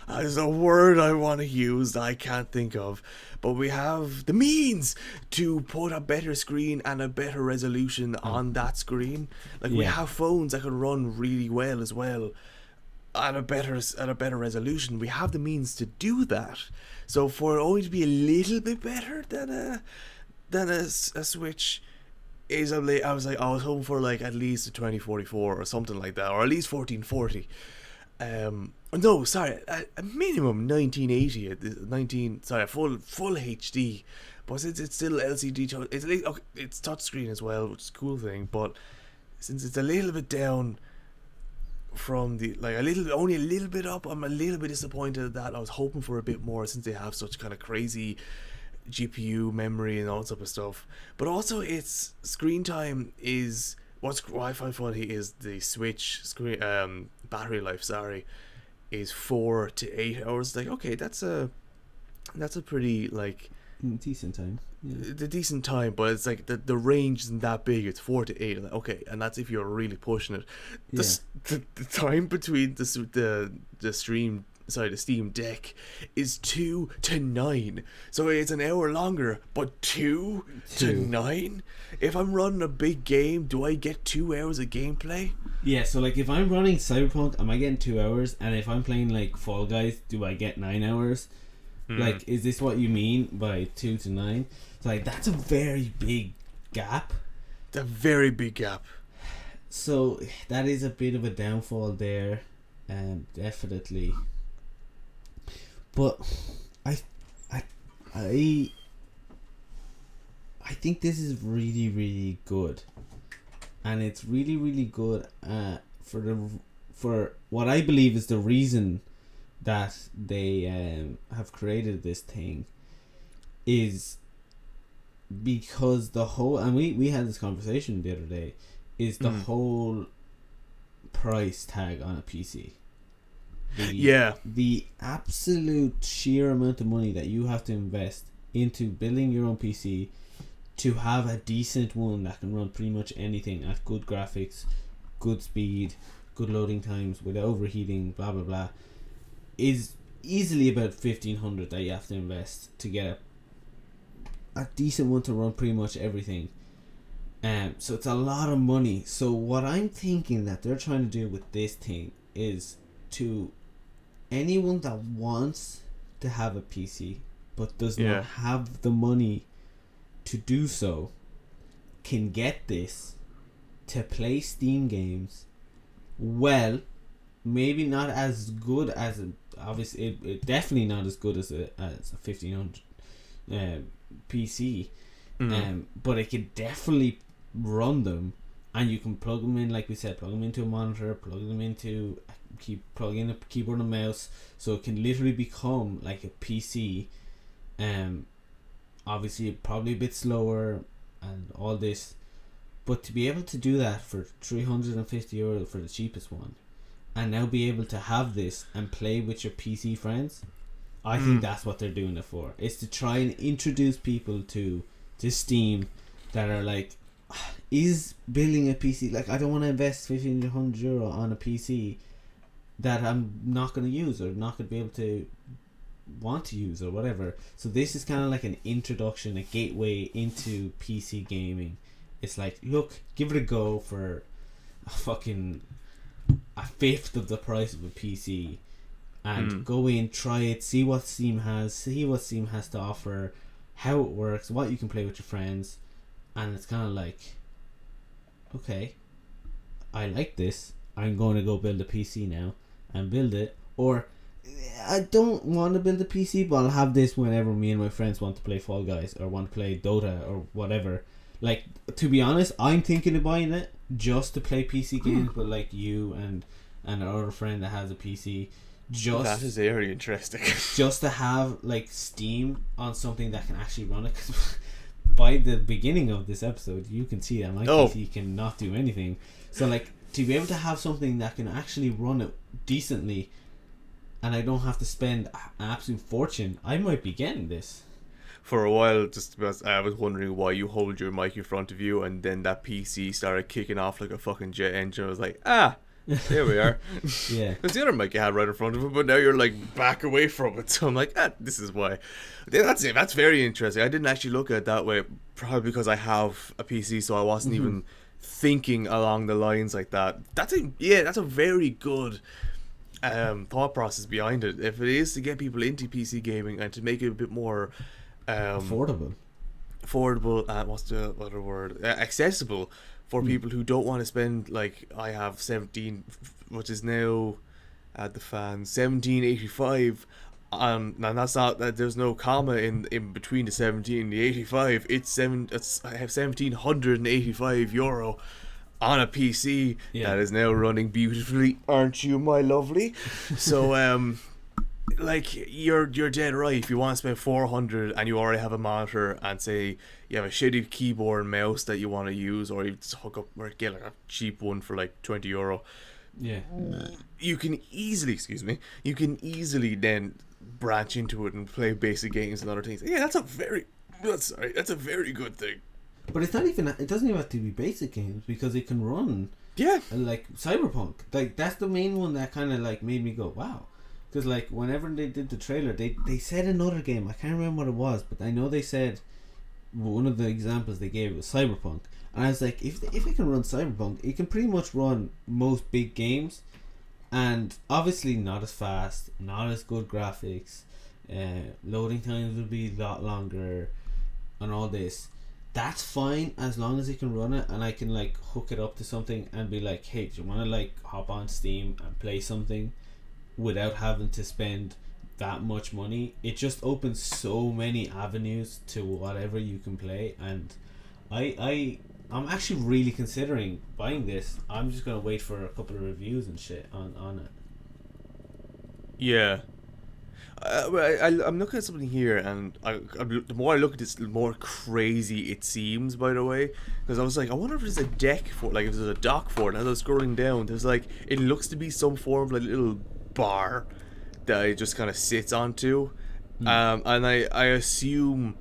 There's a word I want to use that I can't think of, but we have the means to put a better screen and a better resolution on that screen. Like, we have phones that can run really well as well at a better resolution. We have the means to do that. So for it only to be a little bit better than a Switch is I was hoping for like at least a 2044 or something like that, or at least 1440. No, sorry, a minimum 1980, full HD. But since it's still LCD, it's touchscreen as well, which is a cool thing. But since it's a little bit down from the, like, only a little bit up, I'm a little bit disappointed at that. I was hoping for a bit more, since they have such kind of crazy GPU memory and all that type of stuff. But also, its screen time is, what I find funny is the Switch screen battery life. Is 4 to 8 hours. Like, okay, that's a pretty, like, decent time. Yeah. The decent time, but it's like the range isn't that big. It's 4 to 8. Like, okay, and that's if you're really pushing it. The time between the Steam Deck is 2 to 9, so it's an hour longer, but 2 to 9. If I'm running a big game, do I get 2 hours of gameplay? Yeah, so like, if I'm running Cyberpunk, am I getting 2 hours? And if I'm playing like Fall Guys, do I get 9 hours? Like, is this what you mean by 2 to 9? So like, that's a very big gap. It's a very big gap. So that is a bit of a downfall there, definitely. But I think this is really, really good, and it's really, really good for what I believe is the reason that they have created this thing, is because the whole, and we had this conversation the other day, is the whole price tag on a PC. The absolute sheer amount of money that you have to invest into building your own PC to have a decent one that can run pretty much anything at good graphics, good speed, good loading times, without overheating, blah blah blah, is easily about $1,500 that you have to invest to get a decent one to run pretty much everything. So it's a lot of money. So what I'm thinking that they're trying to do with this thing is, to anyone that wants to have a PC but does not have the money to do so, can get this to play Steam games. Well, maybe not as good as obviously it definitely not as good as a 1500 PC, but it could definitely run them and you can plug them in, like we said, plug them into a monitor, plug in a keyboard and mouse, so it can literally become like a PC. Obviously probably a bit slower and all this, but to be able to do that for €350 for the cheapest one, and now be able to have this and play with your PC friends, I think that's what they're doing it for. It's to try and introduce people to Steam that are like, is building a PC, like I don't want to invest €1,500 on a PC that I'm not going to use or not going to be able to want to use or whatever. So this is kind of like an introduction, a gateway into PC gaming. It's like, look, give it a go for a fifth of the price of a PC, and go in, try it, see what Steam has to offer, how it works, what you can play with your friends, and it's kind of like, okay, I like this, I'm going to go build a PC now and build it. Or I don't want to build a PC, but I'll have this whenever me and my friends want to play Fall Guys or want to play Dota or whatever. Like, to be honest, I'm thinking of buying it just to play PC games with like you and our other friend that has a PC. That is very interesting. Just to have like Steam on something that can actually run it. 'Cause by the beginning of this episode, you can see that my PC cannot do anything. So like, to be able to have something that can actually run it decently, and I don't have to spend an absolute fortune, I might be getting this. For a while, just because I was wondering why you hold your mic in front of you, and then that PC started kicking off like a fucking jet engine. I was like, there we are. Yeah. Because the other mic you had right in front of it, but now you're like back away from it. So I'm like, this is why. That's it. That's very interesting. I didn't actually look at it that way, probably because I have a PC, so I wasn't even thinking along the lines like that. That's a very good thought process behind it. If it is to get people into PC gaming and to make it a bit more affordable, what's the other word, accessible for people who don't want to spend, like I have 17, which is now at the fan, 1785, and that's not that there's no comma in between the 17 and the 85. I have €1,785 on a PC that is now running beautifully, aren't you, my lovely? So like, you're dead right. If you want to spend 400 and you already have a monitor, and say you have a shitty keyboard and mouse that you want to use, or you just hook up or get like a cheap one for like €20, you can easily then branch into it and play basic games and other things. That's a very good thing. But it's not even, it doesn't even have to be basic games, because it can run like Cyberpunk. Like, that's the main one that kind of like made me go, wow. Because like, whenever they did the trailer, they said another game, I can't remember what it was, but I know they said one of the examples they gave was Cyberpunk, and I was like, if it can run Cyberpunk, it can pretty much run most big games, and obviously not as fast, not as good graphics, loading times will be a lot longer, and all this. That's fine as long as it can run it, and I can like hook it up to something and be like, hey, do you want to like hop on Steam and play something without having to spend that much money? It just opens so many avenues to whatever you can play, and I'm actually really considering buying this. I'm just gonna wait for a couple of reviews and shit on it. Yeah. I'm looking at something here, and the more I look at this, the more crazy it seems, by the way. Because I was like, I wonder if there's a deck for, like, if there's a dock for it. And as I was scrolling down, there's like, it looks to be some form of like little bar that it just kind of sits onto. And I assume,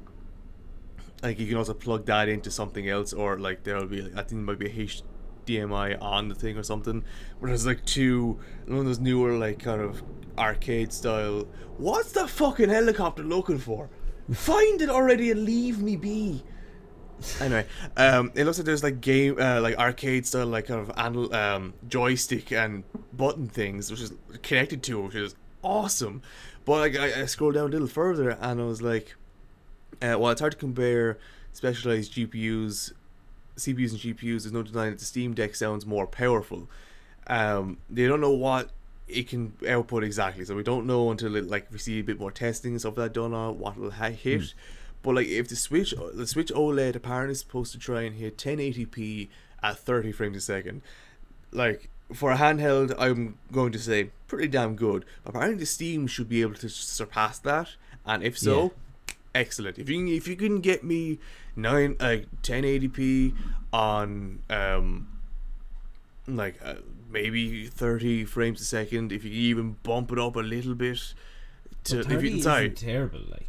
like, you can also plug that into something else, or like there'll be, like, I think there might be a HDMI on the thing or something, where there's like one of those newer, like, kind of arcade style. What's the fucking helicopter looking for? Find it already and leave me be. Anyway, it looks like there's like game, like arcade style, like kind of joystick and button things, which is connected to it, which is awesome. But like, I scrolled down a little further, and I was like, well, it's hard to compare specialized CPUs and GPUs. There's no denying that the Steam Deck sounds more powerful. They don't know what it can output exactly, so we don't know until it, like, we see a bit more testing and stuff like that done on what it'll hit. But like, if the Switch OLED apparently is supposed to try and hit 1080p at 30 frames a second. Like, for a handheld, I'm going to say pretty damn good. But apparently Steam should be able to surpass that, and if so, excellent. If you can get me 1080p on maybe 30 frames a second, if you even bump it up a little bit to, But 30 isn't terrible, like.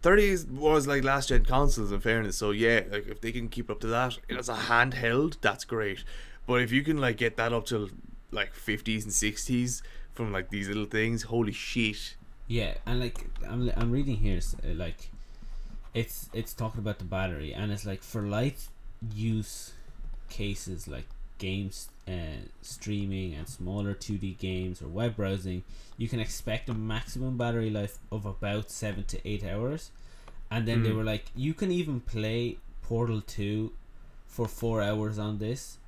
30 was like last gen consoles, in fairness. So yeah, like if they can keep up to that as a handheld, that's great. But if you can like get that up to like 50s and 60s from like these little things, holy shit. Yeah, and like I'm reading here, like it's talking about the battery, and it's like for light use cases like games, streaming, and smaller 2D games or web browsing, you can expect a maximum battery life of about 7 to 8 hours. And then they were like, you can even play Portal 2 for 4 hours on this,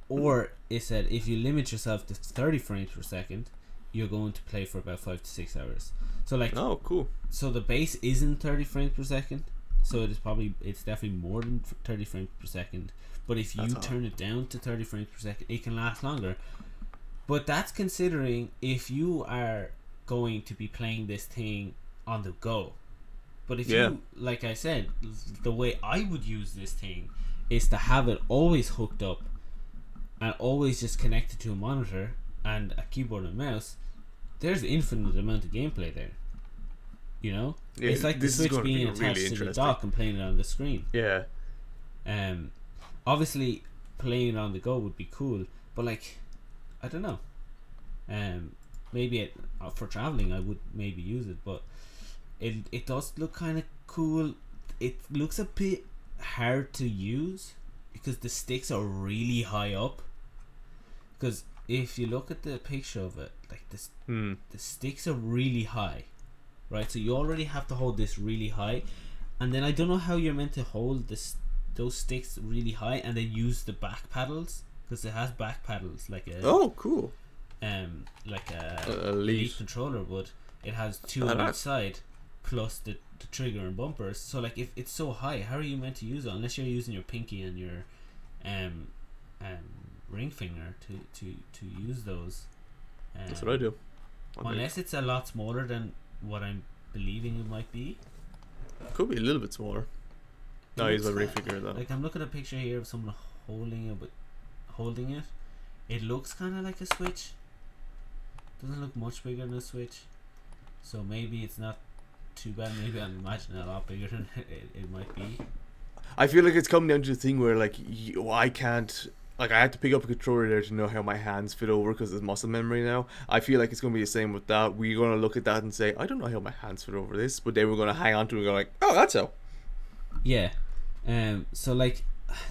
or it said if you limit yourself to 30 frames per second, you're going to play for about 5 to 6 hours. So like, oh cool, so the base isn't 30 frames per second, so it's definitely more than 30 frames per second. But if you turn it down to 30 frames per second, it can last longer. But that's considering if you are going to be playing this thing on the go. But if you, like I said, the way I would use this thing is to have it always hooked up and always just connected to a monitor and a keyboard and mouse. There's infinite amount of gameplay there. You know? Yeah, it's like the Switch being attached really to the dock and playing it on the screen. Yeah. Obviously playing it on the go would be cool, but like, I don't know. Maybe for traveling I would maybe use it, but it does look kind of cool. It looks a bit hard to use because the sticks are really high up. Because if you look at the picture of it, like this, the sticks are really high, right? So you already have to hold this really high, and then I don't know how you're meant to hold those sticks really high and then use the back paddles, because it has back paddles like a cool, like a Elite controller would. It has two on each side plus the trigger and bumpers. So like, if it's so high, how are you meant to use it unless you're using your pinky and your ring finger to use those? That's what I do. Unless it's a lot smaller than what I'm believing it might be. Could be a little bit smaller. No, use my ring finger though. Like, I'm looking at a picture here of someone holding it, but holding it, it looks kind of like a Switch. Doesn't look much bigger than a Switch. So maybe it's not too bad. Maybe I'm imagining a lot bigger than it might be. I feel like it's coming down to the thing where like I can't. Like, I had to pick up a controller there to know how my hands fit over because there's muscle memory now. I feel like it's going to be the same with that. We're going to look at that and say, I don't know how my hands fit over this. But then we're going to hang on to it and go like, oh, that's how. Yeah. So, like,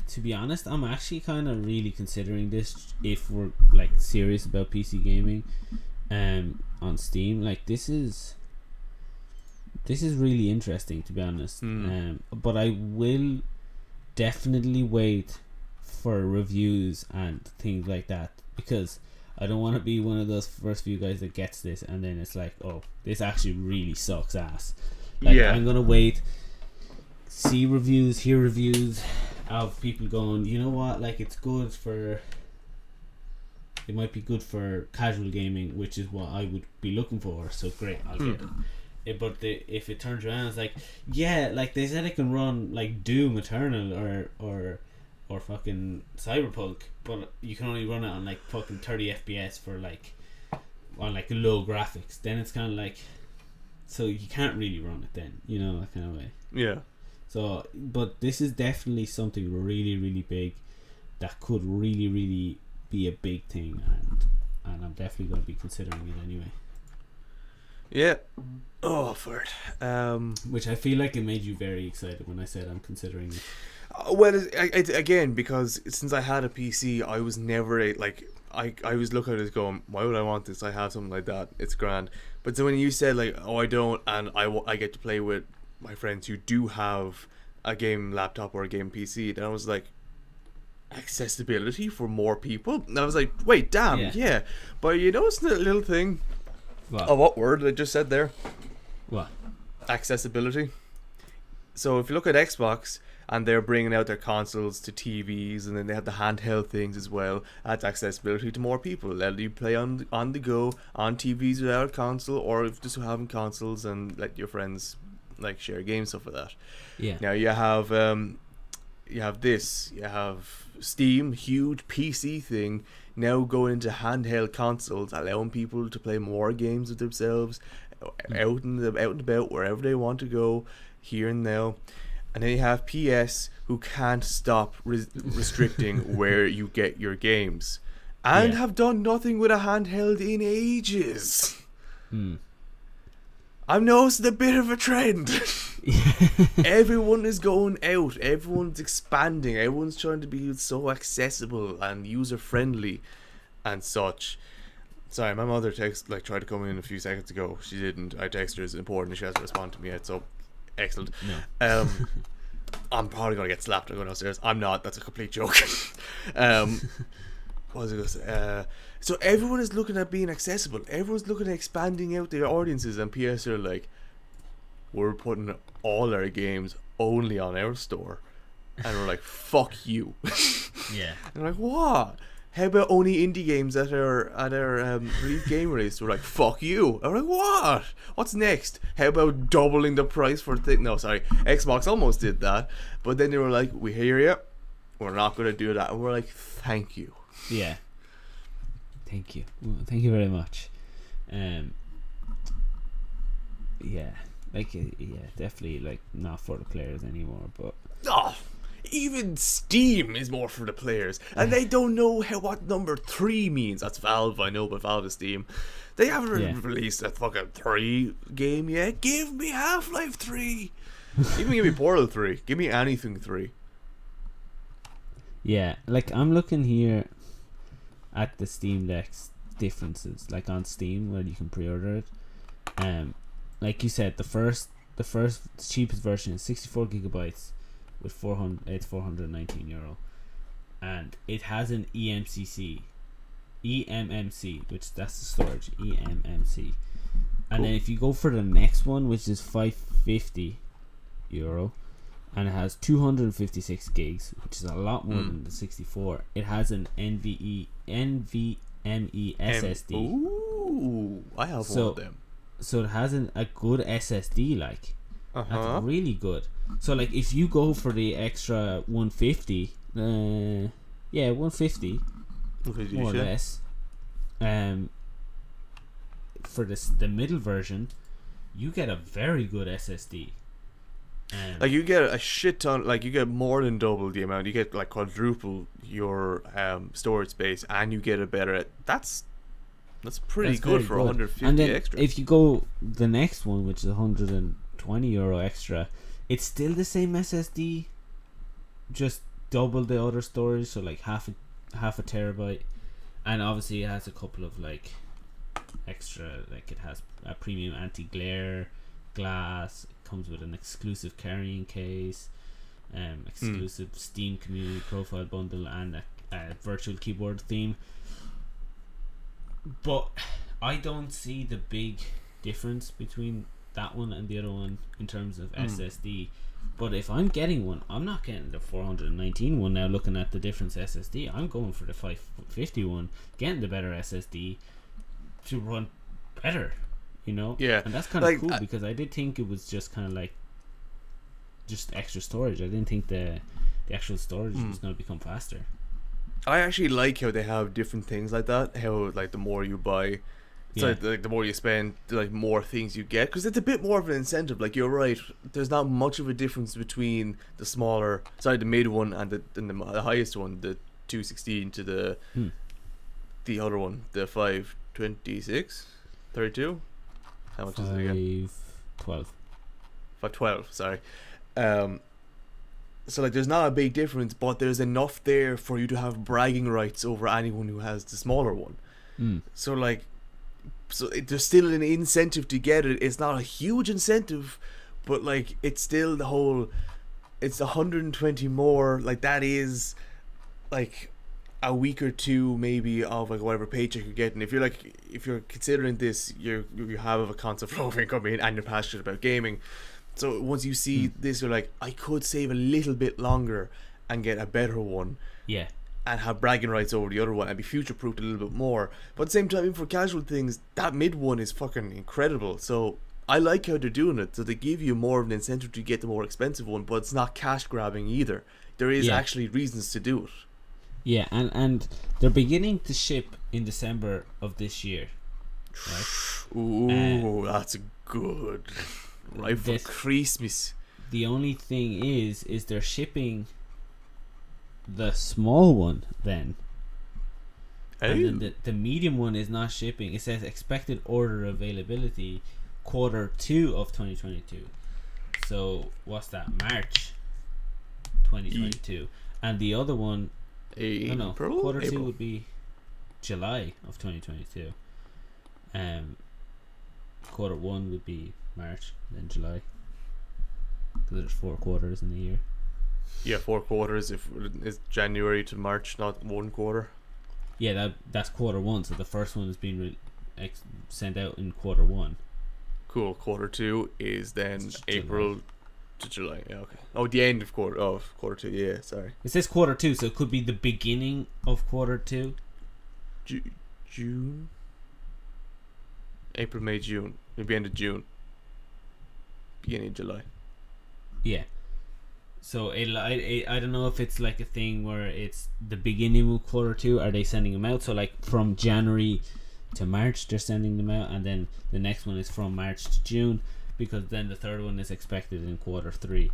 to be honest, I'm actually kind of really considering this if we're, like, serious about PC gaming on Steam. Like, this is really interesting, to be honest. But I will definitely wait for reviews and things like that, because I don't want to be one of those first few guys that gets this and then it's like, oh, this actually really sucks ass. Like, I'm gonna wait, see reviews, hear reviews of people going, you know what, like, it might be good for casual gaming, which is what I would be looking for, so great, I'll get it. But if it turns around, it's like, yeah, like they said it can run like Doom Eternal or fucking Cyberpunk, but you can only run it on like fucking 30 FPS for like on like low graphics. Then it's kind of like, so you can't really run it then, you know, that kind of way. Yeah. So, but this is definitely something really, really big that could really, really be a big thing, and I'm definitely going to be considering it anyway. Yeah. Oh, for it. Which I feel like it made you very excited when I said I'm considering it. Well, again, because since I had a PC, I was never I was looking at it going, why would I want this? I have something like that. It's grand. But so when you said like, oh, I don't, and I get to play with my friends who do have a game laptop or a game PC, then I was like, accessibility for more people? And I was like, wait, damn, yeah. But you notice the little thing. What? Oh, what word I just said there? What? Accessibility. So if you look at Xbox, and they're bringing out their consoles to TVs, and then they have the handheld things as well. Adds accessibility to more people. Let you play on the go on TVs without a console, or if just having consoles, and let your friends like share games, stuff like that. Yeah. Now you have Steam, huge PC thing, now going into handheld consoles, allowing people to play more games with themselves, out and about wherever they want to go, here and now. And then you have PS, who can't stop restricting where you get your games, and have done nothing with a handheld in ages. I've noticed a bit of a trend. Everyone is going out. Everyone's expanding. Everyone's trying to be so accessible and user friendly, and such. Sorry, my mother tried to come in a few seconds ago. She didn't. I texted her. It's important. She hasn't responded to me yet. So, excellent. No. I'm probably gonna get slapped. I'm going upstairs. I'm not. That's a complete joke. What was I gonna say? So everyone is looking at being accessible. Everyone's looking at expanding out their audiences, and PS are like, we're putting all our games only on our store, and we're like, fuck you. Yeah. And I'm like, what? How about only indie games at our release game release? We're like, fuck you. I'm like, what? What's next? How about doubling the price for No, sorry, Xbox almost did that, but then they were like, we hear you. We're not gonna do that, and we're like, thank you. Yeah. Thank you. Thank you very much. Yeah. Definitely like not for the players anymore, but even Steam is more for the players, and they don't know what number 3 means. That's Valve, I know, but Valve is Steam. They haven't released a fucking 3 game yet. Give me Half-Life 3. Even give me Portal 3. Give me anything 3. Yeah, like I'm looking here at the Steam Deck's differences, like on Steam where you can pre-order it. Like you said, the first cheapest version is 64 gigabytes with it's €419, and it has an eMMC, which that's the storage, eMMC. And then if you go for the next one, which is €550, and it has 256 gigs, which is a lot more than the 64. It has an NVMe SSD. Ooh, I have one of them. So it has a good SSD, like. That's really good. So like if you go for the extra 150, 150 more or less, for the middle version, you get a very good SSD. Like you get a shit ton, like you get more than double the amount. You get like quadruple your storage space, and you get a better. That's pretty good for 150 and then extra. If you go the next one, which is €120 extra, it's still the same SSD, just double the other storage, so like half a terabyte, and obviously it has a couple of like extra, like it has a premium anti-glare glass. It comes with an exclusive carrying case, exclusive Steam community profile bundle, and a virtual keyboard theme. But I don't see the big difference between that one and the other one in terms of SSD. But if I'm getting one, I'm not getting the 419 one now. Looking at the difference SSD, I'm going for the 550 one, getting the better SSD to run better, Yeah, and that's kind of cool, because I did think it was just kind of like just extra storage. I didn't think the actual storage was going to become faster. I actually like how they have different things like that. How like the more you buy, like the more you spend, like more things you get, because it's a bit more of an incentive. Like you're right, there's not much of a difference between the mid one and the highest one, the 216 to the other one, the 526, 32. How much is it again? 512. Sorry. So like there's not a big difference, but there's enough there for you to have bragging rights over anyone who has the smaller one. So like, there's still an incentive to get it. It's not a huge incentive, but like it's still it's 120 more. Like that is like a week or two maybe of like whatever paycheck you're getting. If you're considering this, you have a concept of income and you're passionate about gaming, So once you see this, you're like, I could save a little bit longer and get a better one. Yeah. And have bragging rights over the other one and be future proofed a little bit more. But at the same time, even for casual things, that mid one is fucking incredible. So I like how they're doing it. So they give you more of an incentive to get the more expensive one, but it's not cash grabbing either. There is actually reasons to do it. Yeah, and they're beginning to ship in December of this year. Right? Ooh, that's good. Right for Christmas. The only thing is they're shipping the small one then. And then the medium one is not shipping. It says expected order availability Q2 of 2022. So what's that? March 2022. And the other one, Q2 would be July of 2022. Q1 would be March, then July. Because there's 4 quarters in the year. Yeah, 4 quarters. If it's January to March, not 1 quarter. Yeah, that's Q1. So the first one is being sent out in Q1. Cool. Q2 is then July. April to July. Yeah, okay. Oh, the end of Q2. Yeah, sorry. It says Q2, so it could be the beginning of Q2. June. April, May, June. Maybe end of June. Beginning of July. Yeah. So I don't know if it's like a thing where it's the beginning of Q2. Are they sending them out? So like from January to March they're sending them out, and then the next one is from March to June, because then the third one is expected in Q3.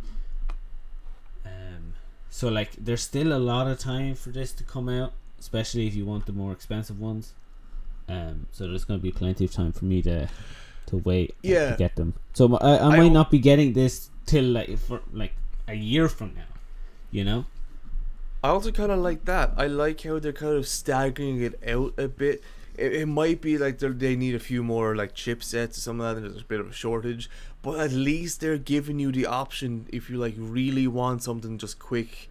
So like there's still a lot of time for this to come out, especially if you want the more expensive ones. So there's going to be plenty of time for me to wait to get them. So I might not be getting this till for a year from now, you know. I also kind of like that. I like how they're kind of staggering it out a bit. It might be like they need a few more like chipsets or something like that, and there's a bit of a shortage, but at least they're giving you the option if you like really want something just quick,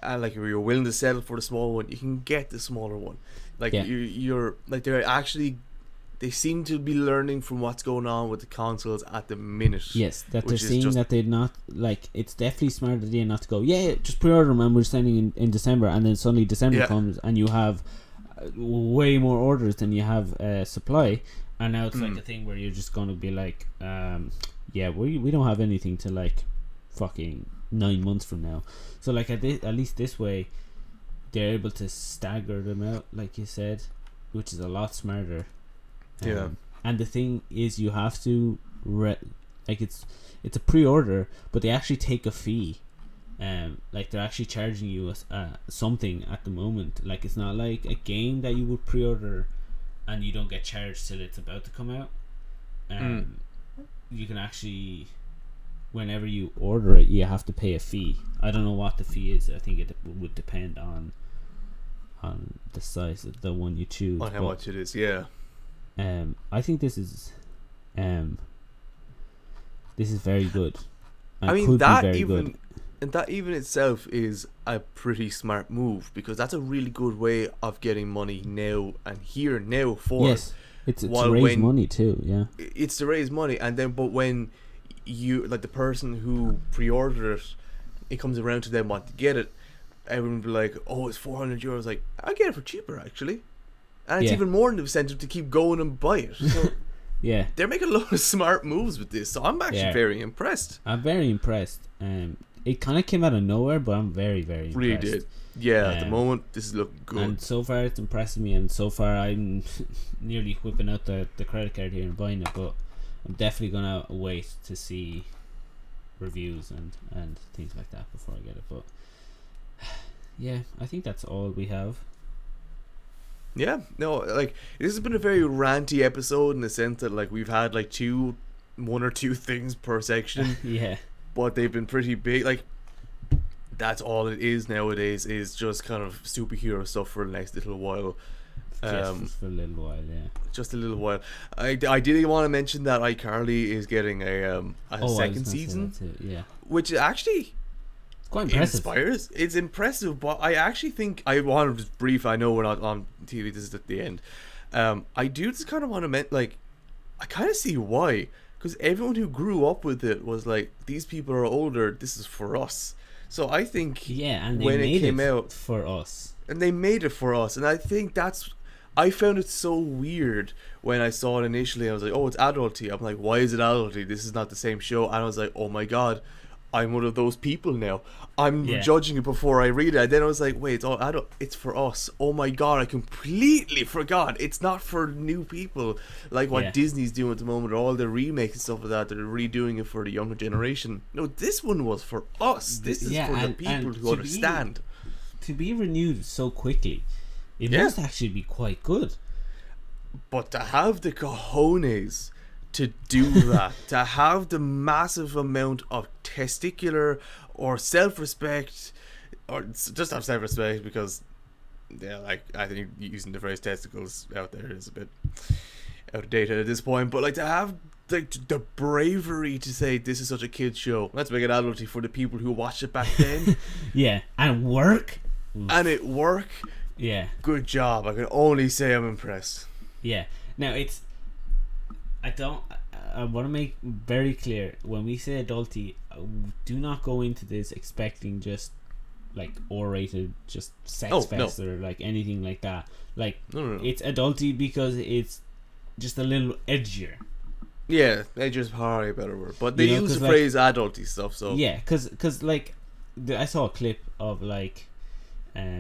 and like if you're willing to settle for the small one, you can get the smaller one. Like you're like they seem to be learning from what's going on with the consoles at the minute. Yes, that they're seeing that they're not like, it's definitely a smart idea not to go, just pre-order them and we're sending in December, and then suddenly December comes and you have way more orders than you have supply, and now it's like a thing where you're just going to be like, we don't have anything to like fucking 9 months from now. So like at least this way they're able to stagger them out, like you said, which is a lot smarter. And the thing is, you have to it's a pre-order, but they actually take a fee. Like they're actually charging you something at the moment. Like it's not like a game that you would pre-order and you don't get charged till it's about to come out. You can actually, whenever you order it, you have to pay a fee. I don't know what the fee is. I think it would depend on the size of the one you choose. On how much it is, yeah. I think this is very good. I mean, that even itself is a pretty smart move, because that's a really good way of getting money now and here now for it. It's to raise money too. Yeah, it's to raise money, and then but when you like the person who pre-ordered it comes around to them want to get it, everyone will be like, oh, it's €400. Like, I get it for cheaper actually. And it's even more an incentive to keep going and buy it. So they're making a lot of smart moves with this. So I'm actually very impressed. I'm very impressed. It kind of came out of nowhere, but I'm very, very impressed. Really did. Yeah, at the moment, this is looking good. And so far, it's impressing me. And so far, I'm nearly whipping out the credit card here and buying it. But I'm definitely going to wait to see reviews and things like that before I get it. But yeah, I think that's all we have. Yeah, no, like this has been a very ranty episode in the sense that like we've had like one or two things per section. But they've been pretty big. Like that's all it is nowadays, is just kind of superhero stuff for the next little while. Just for a little while, yeah. Just a little while. I did want to mention that iCarly is getting a second season. Which actually quite impressive. It's impressive, but I actually think I want to just brief. I know we're not on TV. This is at the end. I do just kind of want to I kind of see why, because everyone who grew up with it was like, these people are older, this is for us. So I think and they when made it came out, for us, and they made it for us, and I think I found it so weird when I saw it initially. I was like, oh, it's adulty. I'm like, why is it adulty? This is not the same show. And I was like, oh my god, I'm one of those people now. I'm judging it before I read it. And then I was like, wait, it's all adult. It's for us. Oh my god, I completely forgot. It's not for new people like what Disney's doing at the moment. All the remakes and stuff like that. They're redoing it for the younger generation. No, this one was for us. This is for the people who understand. To be renewed so quickly, it must actually be quite good. But to have the cojones to do that, to have the massive amount of testicular or self-respect, or just have self-respect, because like, I think using the phrase testicles out there is a bit outdated at this point, but like to have the bravery to say this is such a kid's show, let's make it adulty for the people who watched it back then. And work. And it work. Good job. I can only say I'm impressed. Now I want to make very clear, when we say adulty, do not go into this expecting just like R-rated, just sex fest or like anything like that. Like, no. It's adulty because it's just a little edgier. Yeah, edgier is probably a better word, but they use the phrase adulty stuff. So because like I saw a clip of like,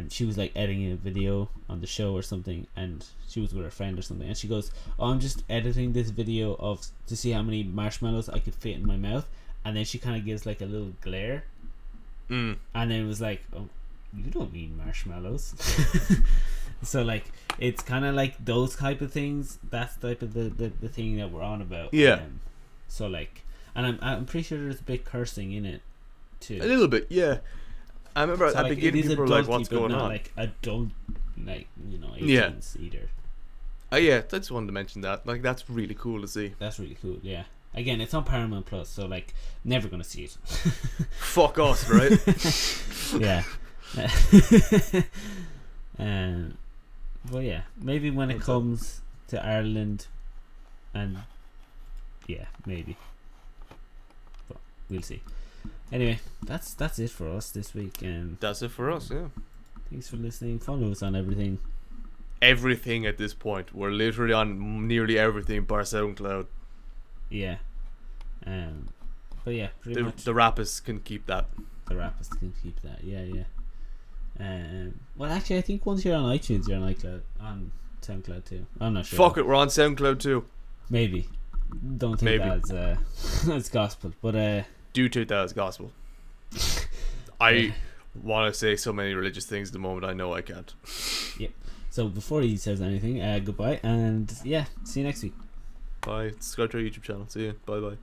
she was like editing a video on the show or something, and she was with her friend or something, and she goes, oh, I'm just editing this video to see how many marshmallows I could fit in my mouth, and then she kind of gives like a little glare, and then it was like, oh, you don't mean marshmallows. So like, it's kind of like those type of things. That's type of the thing that we're on about. So like, and I'm pretty sure there's a bit cursing in it too, a little bit. I remember at the beginning people were like, what's going on? Like adult, like, 18s either. I just wanted to mention that. Like, that's really cool to see. That's really cool, Again, it's on Paramount Plus, so like, never gonna see it. Fuck us, right? But maybe when it comes to Ireland, and maybe. But we'll see. Anyway, that's it for us this week. That's it for us, Thanks for listening. Follow us on everything. Everything at this point. We're literally on nearly everything bar SoundCloud. But pretty much. The Rappists can keep that. Well, actually, I think once you're on iTunes, you're on SoundCloud too. I'm not sure. Fuck it, we're on SoundCloud too. Maybe. Don't take that as gospel, but do take that as gospel. I want to say so many religious things at the moment, I know I can't. So before he says anything, goodbye, and see you next week. Bye. Subscribe to our YouTube channel. See you. Bye bye.